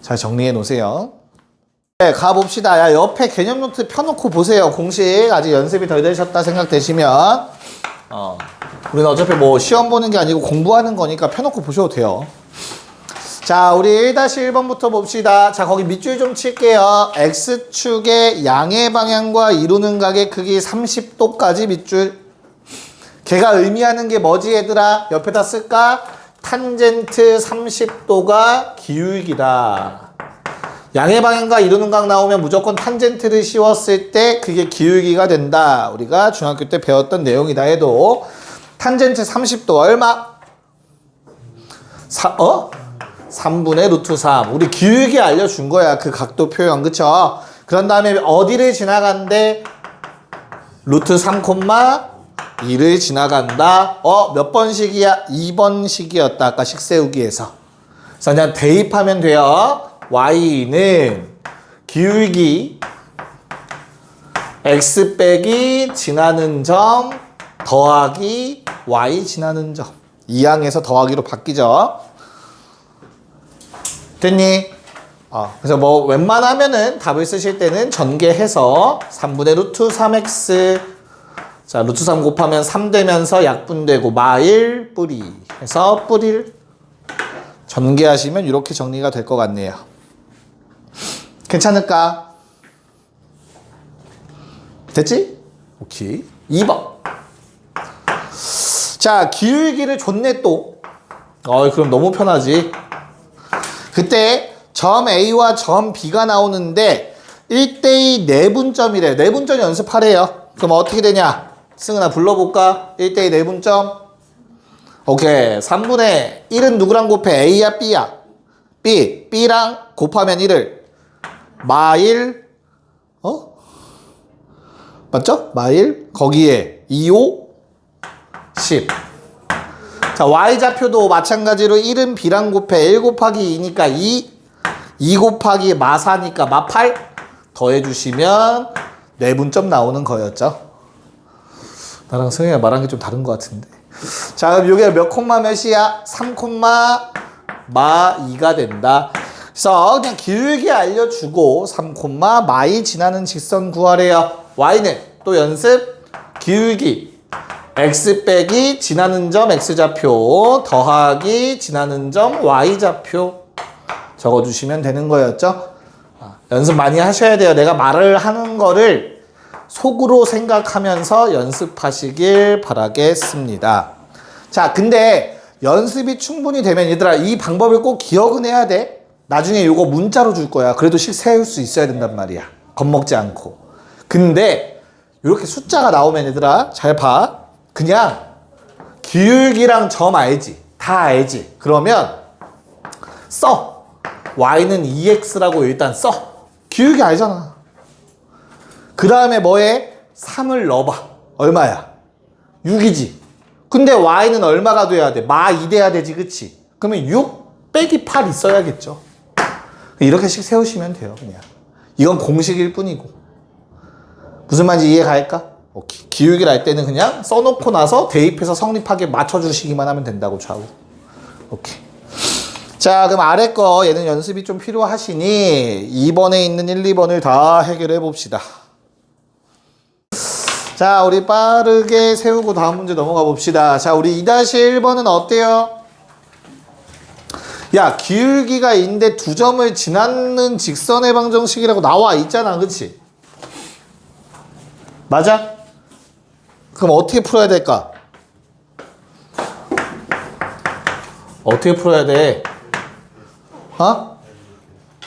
잘 정리해 놓으세요. 네, 가봅시다. 야, 옆에 개념 노트 펴놓고 보세요. 공식 아직 연습이 덜 되셨다 생각되시면 우리는 어차피 뭐 시험 보는 게 아니고 공부하는 거니까 펴놓고 보셔도 돼요. 자, 우리 1-1번부터 봅시다. 자, 거기 밑줄 좀 칠게요. X축의 양의 방향과 이루는 각의 크기 30도까지 밑줄. 걔가 의미하는 게 뭐지, 얘들아? 옆에다 쓸까? 탄젠트 30도가 기울기다. 양의 방향과 이루는 각 나오면 무조건 탄젠트를 씌웠을 때 그게 기울기가 된다. 우리가 중학교 때 배웠던 내용이다 해도 탄젠트 30도 얼마? 3분의 루트 3. 우리 기울기 알려준 거야. 그 각도 표현. 그쵸? 그런 다음에 어디를 지나간대? 루트 3,2를 지나간다. 몇 번식이야? 2번식이었다. 아까 식 세우기에서. 그래서 그냥 대입하면 돼요. y는 기울기 x 빼기 지나는 점 더하기 y 지나는 점. 이항에서 더하기로 바뀌죠. 됐니? 그래서 뭐 웬만하면은 답을 쓰실 때는 전개해서 3분의 루트 3x 자 루트 3 곱하면 3 되면서 약분되고 마일 뿌리 해서 뿌리를 전개하시면 이렇게 정리가 될 것 같네요. 괜찮을까? 됐지? 오케이. 2번. 자, 기울기를 줬네 또. 그럼 너무 편하지. 그때 점 A와 점 B가 나오는데 1대2 내분점이래. 내분점 연습하래요. 그럼 어떻게 되냐? 승은아 불러볼까? 1대2 내분점. 오케이. 3분의 1은 누구랑 곱해? A야 B야? B. B랑 곱하면 1을 마일 맞죠? 마일 거기에 2, 5, 10. 자, y좌표도 마찬가지로 1은 b랑 곱해 1 곱하기 2니까 2 곱하기 마4니까 마8 더해주시면 내분점 나오는 거였죠. 나랑 승희가 말한 게 좀 다른 것 같은데. 자, 그럼 여기가 몇 콤마 몇이야? 3 콤마 마2가 된다. 그래서 그냥 길게 알려주고 3 콤마 마이 지나는 직선 구하래요. y는 또 연습 기울기 x 빼기 지나는 점 x좌표 더하기 지나는 점 y좌표 적어주시면 되는 거였죠. 연습 많이 하셔야 돼요. 내가 말을 하는 거를 속으로 생각하면서 연습하시길 바라겠습니다. 자, 근데 연습이 충분히 되면 얘들아 이 방법을 꼭 기억은 해야 돼. 나중에 이거 문자로 줄 거야. 그래도 식 세울 수 있어야 된단 말이야. 겁먹지 않고. 근데 이렇게 숫자가 나오면 얘들아 잘 봐. 그냥 기울기랑 점 알지? 다 알지? 그러면 써. y는 2x라고 일단 써. 기울기 알잖아. 그 다음에 뭐해? 3을 넣어봐. 얼마야? 6이지. 근데 y는 얼마가 돼야 돼? 마2 돼야 되지, 그치? 그러면 6 빼기 8 있어야겠죠. 이렇게씩 세우시면 돼요, 그냥. 이건 공식일 뿐이고. 무슨 말인지 이해 갈까? 오케이. 기울기를 할 때는 그냥 써놓고 나서 대입해서 성립하게 맞춰주시기만 하면 된다고, 좌우. 오케이. 자, 그럼 아래 거 얘는 연습이 좀 필요하시니 2번에 있는 1, 2번을 다 해결해 봅시다. 자, 우리 빠르게 세우고 다음 문제 넘어가 봅시다. 자, 우리 2-1번은 어때요? 야, 기울기가 있는데 두 점을 지나는 직선의 방정식이라고 나와 있잖아, 그치? 맞아? 그럼 어떻게 풀어야 될까? 어떻게 풀어야 돼?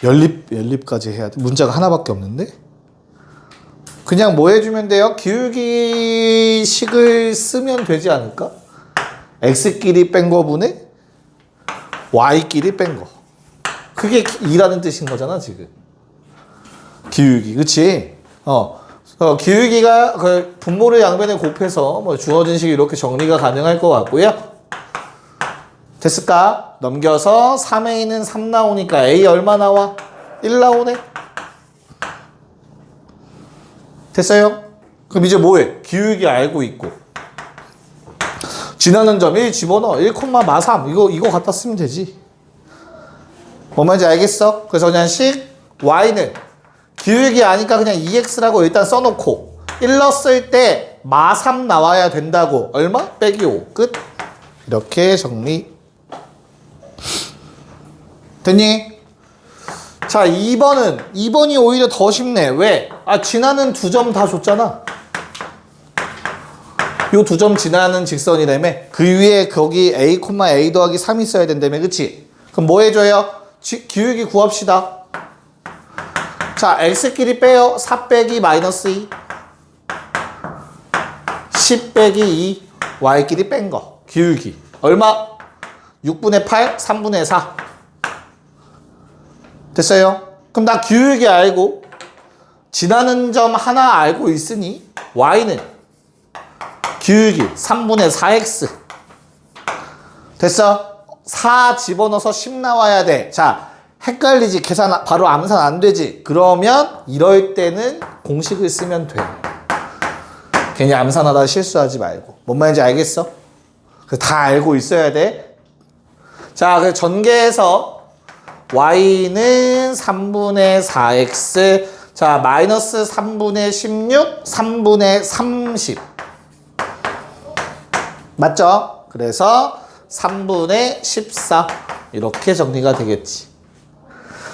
연립까지 해야 돼? 문자가 하나밖에 없는데? 그냥 뭐 해주면 돼요? 기울기식을 쓰면 되지 않을까? x끼리 뺀 거분에 y끼리 뺀 거. 그게 2라는 뜻인 거잖아, 지금. 기울기, 그치? 기울기가 그 분모를 양변에 곱해서 뭐 주어진 식이 이렇게 정리가 가능할 것 같고요. 됐을까? 넘겨서 3a는 3 나오니까 a 얼마 나와? 1 나오네? 됐어요? 그럼 이제 뭐해? 기울기 알고 있고 지나는 점 1 집어넣어. 1, 마3 이거 갖다 쓰면 되지. 뭔 말인지 알겠어? 그래서 그냥 식 y는 기울기 아니까 그냥 2x라고 일단 써놓고 1 넣었을 때 마3 나와야 된다고. 얼마? 빼기 5. 끝. 이렇게 정리. 됐니? 자, 2번이 오히려 더 쉽네. 왜? 지나는 두 점 다 줬잖아. 요 두 점 지나는 직선이라며. 그 위에 거기 a, a 더하기 3 있어야 된다며. 그치? 그럼 뭐 해줘요? 기울기 구합시다. 자, x끼리 빼요. 4 빼기 마이너스 2. 10 빼기 2. y끼리 뺀 거. 기울기. 얼마? 6분의 8, 3분의 4. 됐어요? 그럼 나 기울기 알고 지나는 점 하나 알고 있으니 y는 기울기 3분의 4x. 됐어? 4 집어넣어서 10 나와야 돼. 자, 헷갈리지? 계산 바로 암산 안 되지? 그러면 이럴 때는 공식을 쓰면 돼. 괜히 암산하다 실수하지 말고. 뭔 말인지 알겠어? 다 알고 있어야 돼. 자, 그 전개해서 y는 3분의 4x. 자, 마이너스 3분의 16, 3분의 30. 맞죠? 그래서 3분의 14. 이렇게 정리가 되겠지.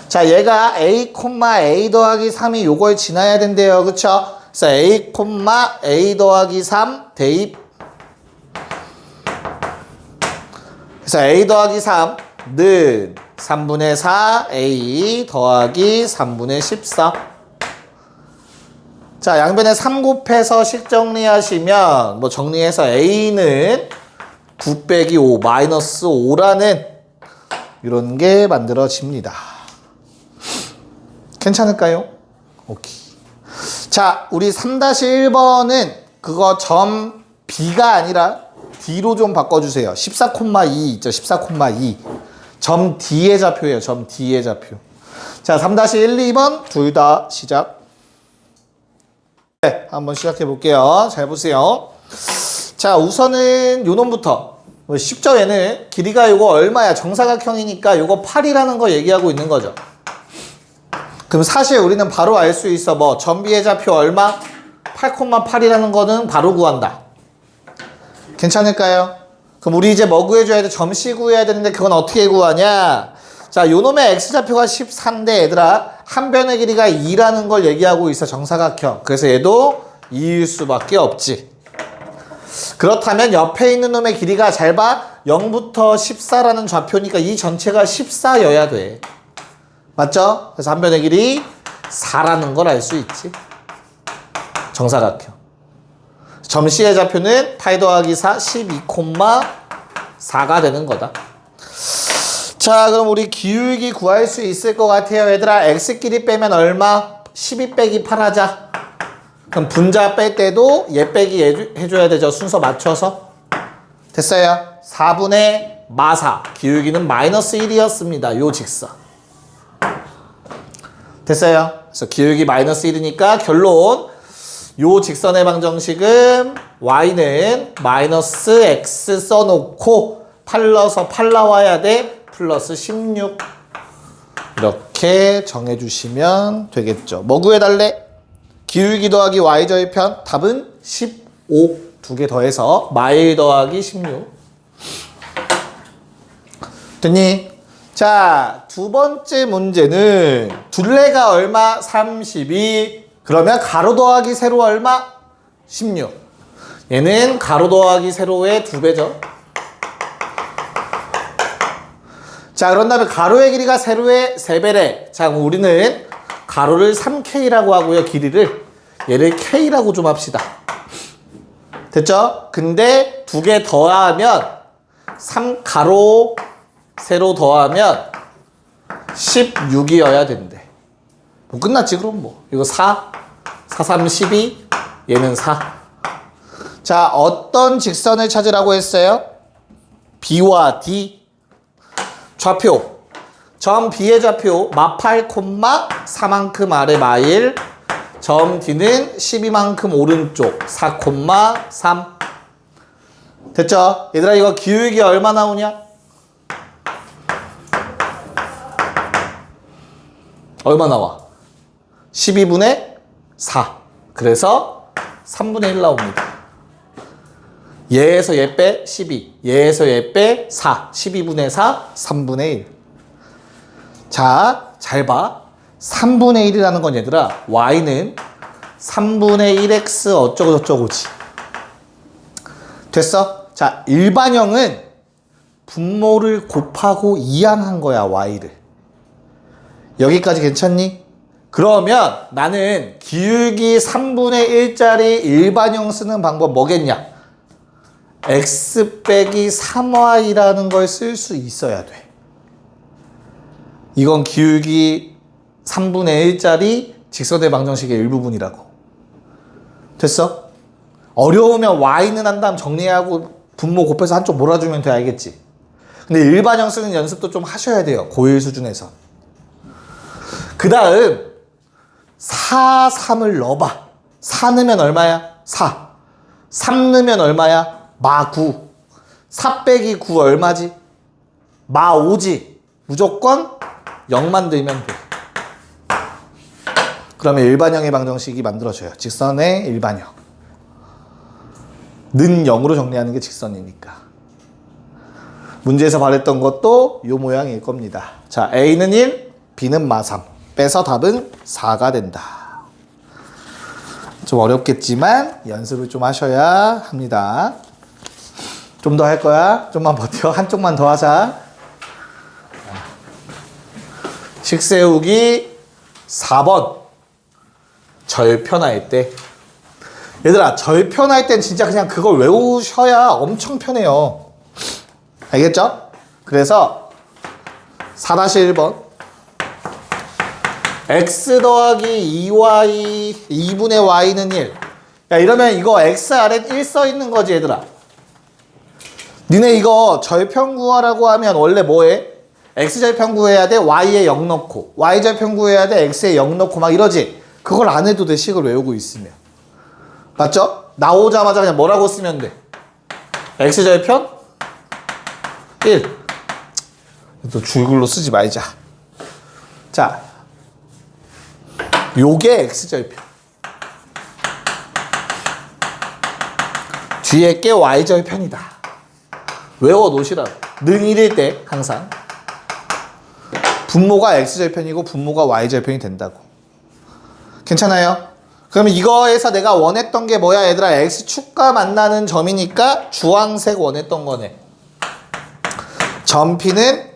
자, 얘가 a, a 더하기 3이 요걸 지나야 된대요. 그쵸? 그래서 a, a 더하기 3 대입. 그래서 a 더하기 3는 3분의 4 a 더하기 3분의 14. 자, 양변에 3 곱해서 식 정리하시면 뭐 정리해서 a는 9 빼기 5 마이너스 5라는 이런 게 만들어집니다. 괜찮을까요? 오케이. 자, 우리 3-1번은 그거 점 B가 아니라 D로 좀 바꿔주세요. 14,2 있죠? 14,2. 점 D의 좌표예요. 점 D의 좌표. 자, 3-1, 2번 둘 다 시작. 네, 한번 시작해 볼게요. 잘 보세요. 자, 우선은 요 놈부터. 쉽죠, 얘는? 길이가 요거 얼마야? 정사각형이니까 요거 8이라는 거 얘기하고 있는 거죠. 그럼 사실 우리는 바로 알 수 있어. 뭐 점비의 좌표 얼마? 8,8이라는 거는 바로 구한다. 괜찮을까요? 그럼 우리 이제 뭐 구해줘야 돼? 점씨 구해야 되는데 그건 어떻게 구하냐? 자, 요놈의 x좌표가 14인데 얘들아 한 변의 길이가 2라는 걸 얘기하고 있어. 정사각형. 그래서 얘도 2일 수밖에 없지. 그렇다면 옆에 있는 놈의 길이가 잘 봐. 0부터 14라는 좌표니까 이 전체가 14여야 돼. 맞죠? 그래서 한 변의 길이 4라는 걸 알 수 있지. 정사각형. 점씨의 좌표는 8 더하기 4, 12,4가 되는 거다. 자, 그럼 우리 기울기 구할 수 있을 것 같아요. 얘들아, x끼리 빼면 얼마? 12 빼기 8 하자. 그럼 분자 뺄 때도 얘 빼기 해줘야 되죠. 순서 맞춰서. 됐어요? 4분의 마사. 기울기는 마이너스 1이었습니다. 요 직선. 됐어요? 그래서 기울기 마이너스 1이니까 결론. 요 직선의 방정식은 y는 마이너스 x 써놓고 8 넣어서 8 나와야 돼. 플러스 16. 이렇게 정해주시면 되겠죠. 뭐 구해달래? 기울기 더하기 y 절편. 답은 15. 두 개 더해서 마일 더하기 16. 됐니? 자, 두 번째 문제는 둘레가 얼마? 32. 그러면 가로 더하기 세로 얼마? 16. 얘는 가로 더하기 세로의 2배죠. 자, 그런 다음에 가로의 길이가 세로의 3배래. 자, 그럼 우리는 가로를 3K라고 하고요. 길이를 얘를 K라고 좀 합시다. 됐죠? 근데 두 개 더하면 3 가로 세로 더하면 16이어야 된대. 뭐 끝났지 그럼 뭐. 이거 4, 4, 3, 12, 얘는 4. 자, 어떤 직선을 찾으라고 했어요? B와 D. 좌표. 점 B의 좌표 마8, 4만큼 아래 마일. 점 D는 12만큼 오른쪽 4,3. 됐죠? 얘들아 이거 기울기 얼마 나오냐? 얼마 나와? 12분의 4. 그래서 3분의 1 나옵니다. 얘에서 얘 빼 12. 얘에서 얘 빼 4. 12분의 4, 3분의 1. 자, 잘 봐. 3분의 1이라는 건 얘들아, y는 3분의 1x 어쩌고 저쩌고지. 됐어? 자, 일반형은 분모를 곱하고 이항한 거야, y를. 여기까지 괜찮니? 그러면 나는 기울기 3분의 1짜리 일반형 쓰는 방법 뭐겠냐? x 빼기 3y라는 걸 쓸 수 있어야 돼. 이건 기울기 3분의 1짜리 직선의 방정식의 일부분이라고. 됐어? 어려우면 y는 한 다음 정리하고 분모 곱해서 한쪽 몰아주면 돼, 알겠지? 근데 일반형 쓰는 연습도 좀 하셔야 돼요, 고1 수준에서. 그 다음 4, 3을 넣어봐. 4 넣으면 얼마야? 4. 3 넣으면 얼마야? 마 9. 4 빼기 9 얼마지? 마 5지. 무조건 0만 들면 돼. 그러면 일반형의 방정식이 만들어져요. 직선의 일반형. 는 0으로 정리하는 게 직선이니까. 문제에서 말했던 것도 이 모양일 겁니다. 자, A는 1, B는 마 3. 빼서 답은 4가 된다. 좀 어렵겠지만 연습을 좀 하셔야 합니다. 좀 더 할 거야. 좀만 버텨. 한쪽만 더 하자. 식 세우기 4번. 절편할 때. 얘들아, 절편할 땐 진짜 그냥 그걸 외우셔야 엄청 편해요. 알겠죠? 그래서 4-1번. x 더하기 2y 2분의 y는 1. 야, 이러면 이거 x 아래 1 써 있는 거지, 얘들아. 니네 이거 절편 구하라고 하면 원래 뭐해? x 절편 구해야 돼, y에 0 넣고, y 절편 구해야 돼, x에 0 넣고 막 이러지. 그걸 안 해도 돼, 식을 외우고 있으면. 맞죠? 나오자마자 그냥 뭐라고 쓰면 돼? x 절편 1. 또 줄글로 쓰지 말자. 자, 요게 x절편. 뒤에 게 y절편이다. 외워 놓으시라고. 는 1일 때 항상 분모가 x절편이고 분모가 y절편이 된다고. 괜찮아요? 그러면 이거에서 내가 원했던 게 뭐야, 얘들아? x축과 만나는 점이니까 주황색 원했던 거네. 점 P는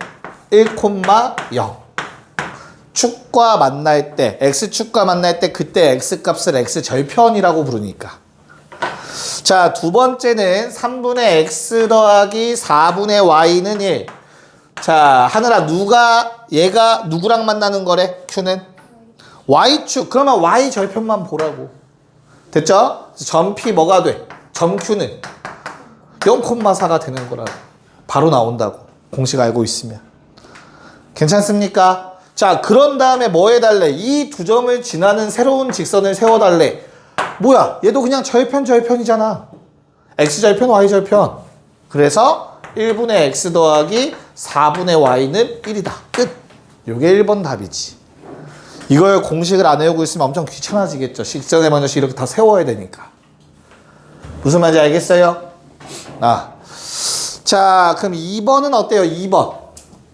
1,0. 축과 만날 때, x축과 만날 때 그때 x값을 x절편이라고 부르니까. 자, 두 번째는 3분의 x 더하기 4분의 y는 1. 자, 하늘아, 얘가 누구랑 만나는 거래? q는? y축. 그러면 y절편만 보라고. 됐죠? 점 P 뭐가 돼? 점 Q는 0,4가 되는 거라고. 바로 나온다고. 공식 알고 있으면. 괜찮습니까? 자, 그런 다음에 뭐 해달래? 이 두 점을 지나는 새로운 직선을 세워달래. 뭐야? 얘도 그냥 절편이잖아. x절편, y절편. 그래서 1분의 x 더하기 4분의 y는 1이다. 끝. 요게 1번 답이지. 이걸 공식을 안 외우고 있으면 엄청 귀찮아지겠죠. 직선의 방정식 이렇게 다 세워야 되니까. 무슨 말인지 알겠어요? 자, 그럼 2번은 어때요? 2번.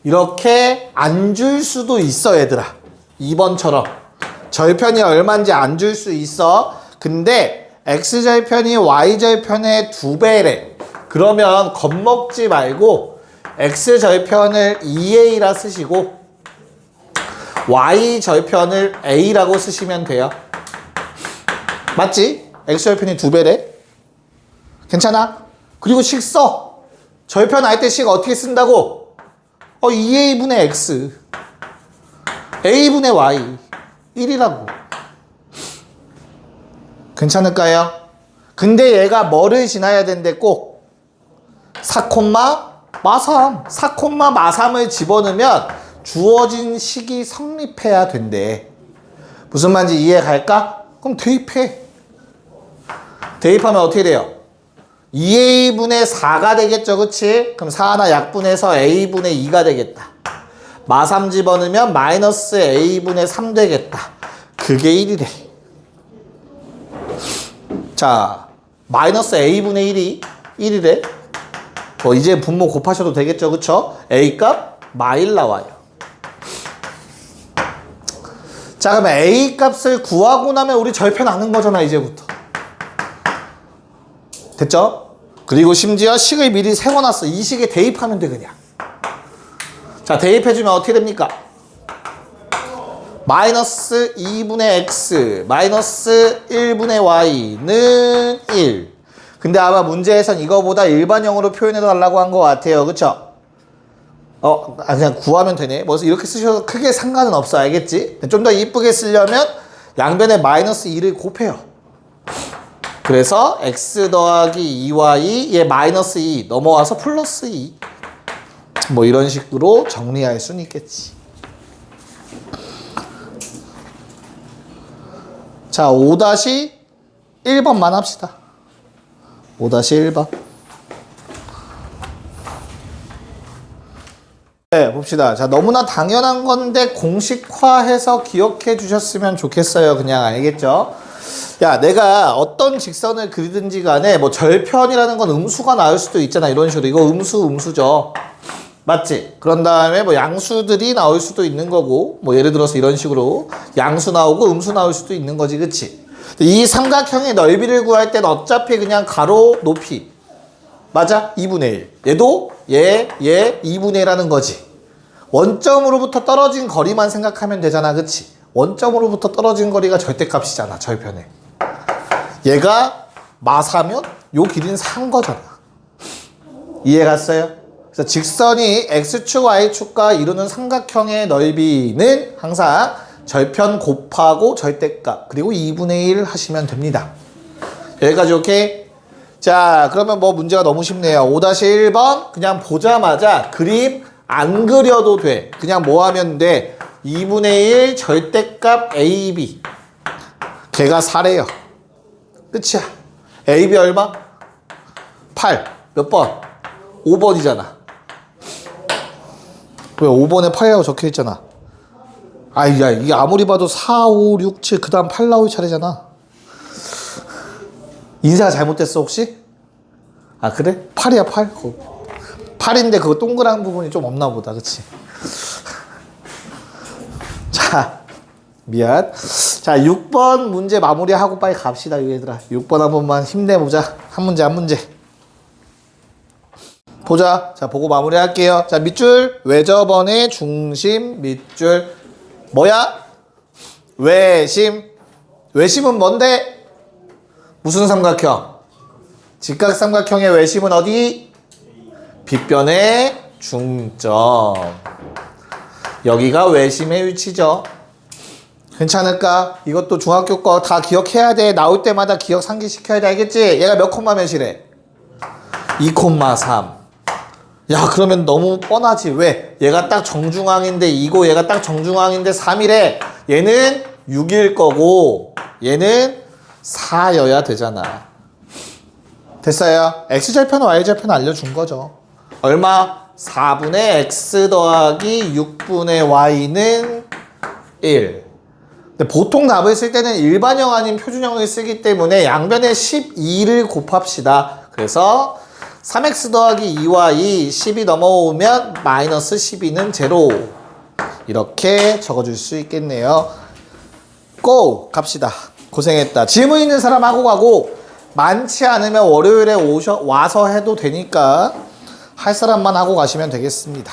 이렇게 안 줄 수도 있어, 얘들아. 2번처럼. 절편이 얼마인지 안 줄 수 있어. 근데 x절편이 y절편의 2배래. 그러면 겁먹지 말고 x절편을 2a라 쓰시고 y절편을 a라고 쓰시면 돼요. 맞지? x절편이 2배래. 괜찮아? 그리고 식 써. 절편 할 때 식 어떻게 쓴다고? 2a분의 x a분의 y 1이라고. 괜찮을까요? 근데 얘가 뭐를 지나야 된대 꼭? 4,마삼 4,마삼을 집어넣으면 주어진 식이 성립해야 된대. 무슨 말인지 이해 갈까? 그럼 대입해. 대입하면 어떻게 돼요? 2a분의 4가 되겠죠, 그치? 그럼 4 하나 약분해서 a분의 2가 되겠다. 마3 집어넣으면 마이너스 a분의 3 되겠다. 그게 1이래. 자, 마이너스 a분의 1이 1이래. 이제 분모 곱하셔도 되겠죠, 그쵸? a 값 마1 나와요. 자, 그러면 A 값을 구하고 나면 우리 절편 아는 거잖아, 이제부터. 됐죠? 그리고 심지어 식을 미리 세워놨어. 이 식에 대입하면 돼, 그냥. 자, 대입해주면 어떻게 됩니까? 마이너스 2분의 x 마이너스 1분의 y는 1. 근데 아마 문제에선 이거보다 일반형으로 표현해 달라고 한 것 같아요. 그쵸? 그냥 구하면 되네. 뭐 이렇게 쓰셔도 크게 상관은 없어. 알겠지? 좀 더 이쁘게 쓰려면 양변에 마이너스 2를 곱해요. 그래서 x 더하기 2y 얘 마이너스 2 넘어와서 플러스 2. 뭐 이런 식으로 정리할 수는 있겠지. 자, 5-1번만 합시다. 5-1번. 네, 봅시다. 자, 너무나 당연한 건데 공식화해서 기억해 주셨으면 좋겠어요. 그냥 알겠죠? 야, 내가 어떤 직선을 그리든지 간에 뭐 절편이라는 건 음수가 나올 수도 있잖아. 이런 식으로. 이거 음수죠. 맞지? 그런 다음에 뭐 양수들이 나올 수도 있는 거고, 뭐 예를 들어서 이런 식으로 양수 나오고 음수 나올 수도 있는 거지. 그치? 이 삼각형의 넓이를 구할 땐 어차피 그냥 가로 높이. 맞아? 2분의 1. 얘도 얘 2분의 1하는 거지. 원점으로부터 떨어진 거리만 생각하면 되잖아. 그치? 원점으로부터 떨어진 거리가 절대값이잖아. 절편에. 얘가 마사면 요 길이는 산 거잖아. 이해 갔어요? 그래서 직선이 x축, y축과 이루는 삼각형의 넓이는 항상 절편 곱하고 절대값 그리고 2분의 1 하시면 됩니다. 여기까지 오케이? 자, 그러면 뭐 문제가 너무 쉽네요. 5-1번 그냥 보자마자 그림 안 그려도 돼. 그냥 뭐 하면 돼? 2분의 1 절대값 AB. 걔가 4래요. 끝이야. AB 얼마? 8. 몇 번? 5번이잖아. 왜 5번에 8이라고 적혀 있잖아. 아이, 야, 이게 아무리 봐도 4, 5, 6, 7, 그 다음 8 나올 차례잖아. 인사가 잘못됐어, 혹시? 아, 그래? 8이야, 8. 8인데 그거 동그란 부분이 좀 없나 보다, 그치? 자, 미안. 자, 6번 문제 마무리하고 빨리 갑시다, 얘들아. 6번 한 번만 힘내보자. 한 문제. 보자. 자, 보고 마무리할게요. 자, 밑줄 외접원의 중심 밑줄 뭐야? 외심. 외심은 뭔데? 무슨 삼각형? 직각삼각형의 외심은 어디? 빗변의 중점. 여기가 외심의 위치죠. 괜찮을까? 이것도 중학교 거 다 기억해야 돼. 나올 때마다 기억 상기시켜야 돼. 알겠지? 얘가 몇 콤마 몇이래? 2,3. 야, 그러면 너무 뻔하지. 왜? 얘가 딱 정중앙인데 2고 얘가 딱 정중앙인데 3이래. 얘는 6일 거고 얘는 4여야 되잖아. 됐어요? X절편, Y절편 알려준 거죠. 얼마? 4분의 X 더하기 6분의 Y는 1. 근데 보통 답을 쓸 때는 일반형 아닌 표준형을 쓰기 때문에 양변에 12를 곱합시다. 그래서 3x 더하기 2y 10이 넘어오면 마이너스 12는 제로. 이렇게 적어줄 수 있겠네요. 고! 갑시다. 고생했다. 질문 있는 사람 하고 가고 많지 않으면 월요일에 와서 해도 되니까 할 사람만 하고 가시면 되겠습니다.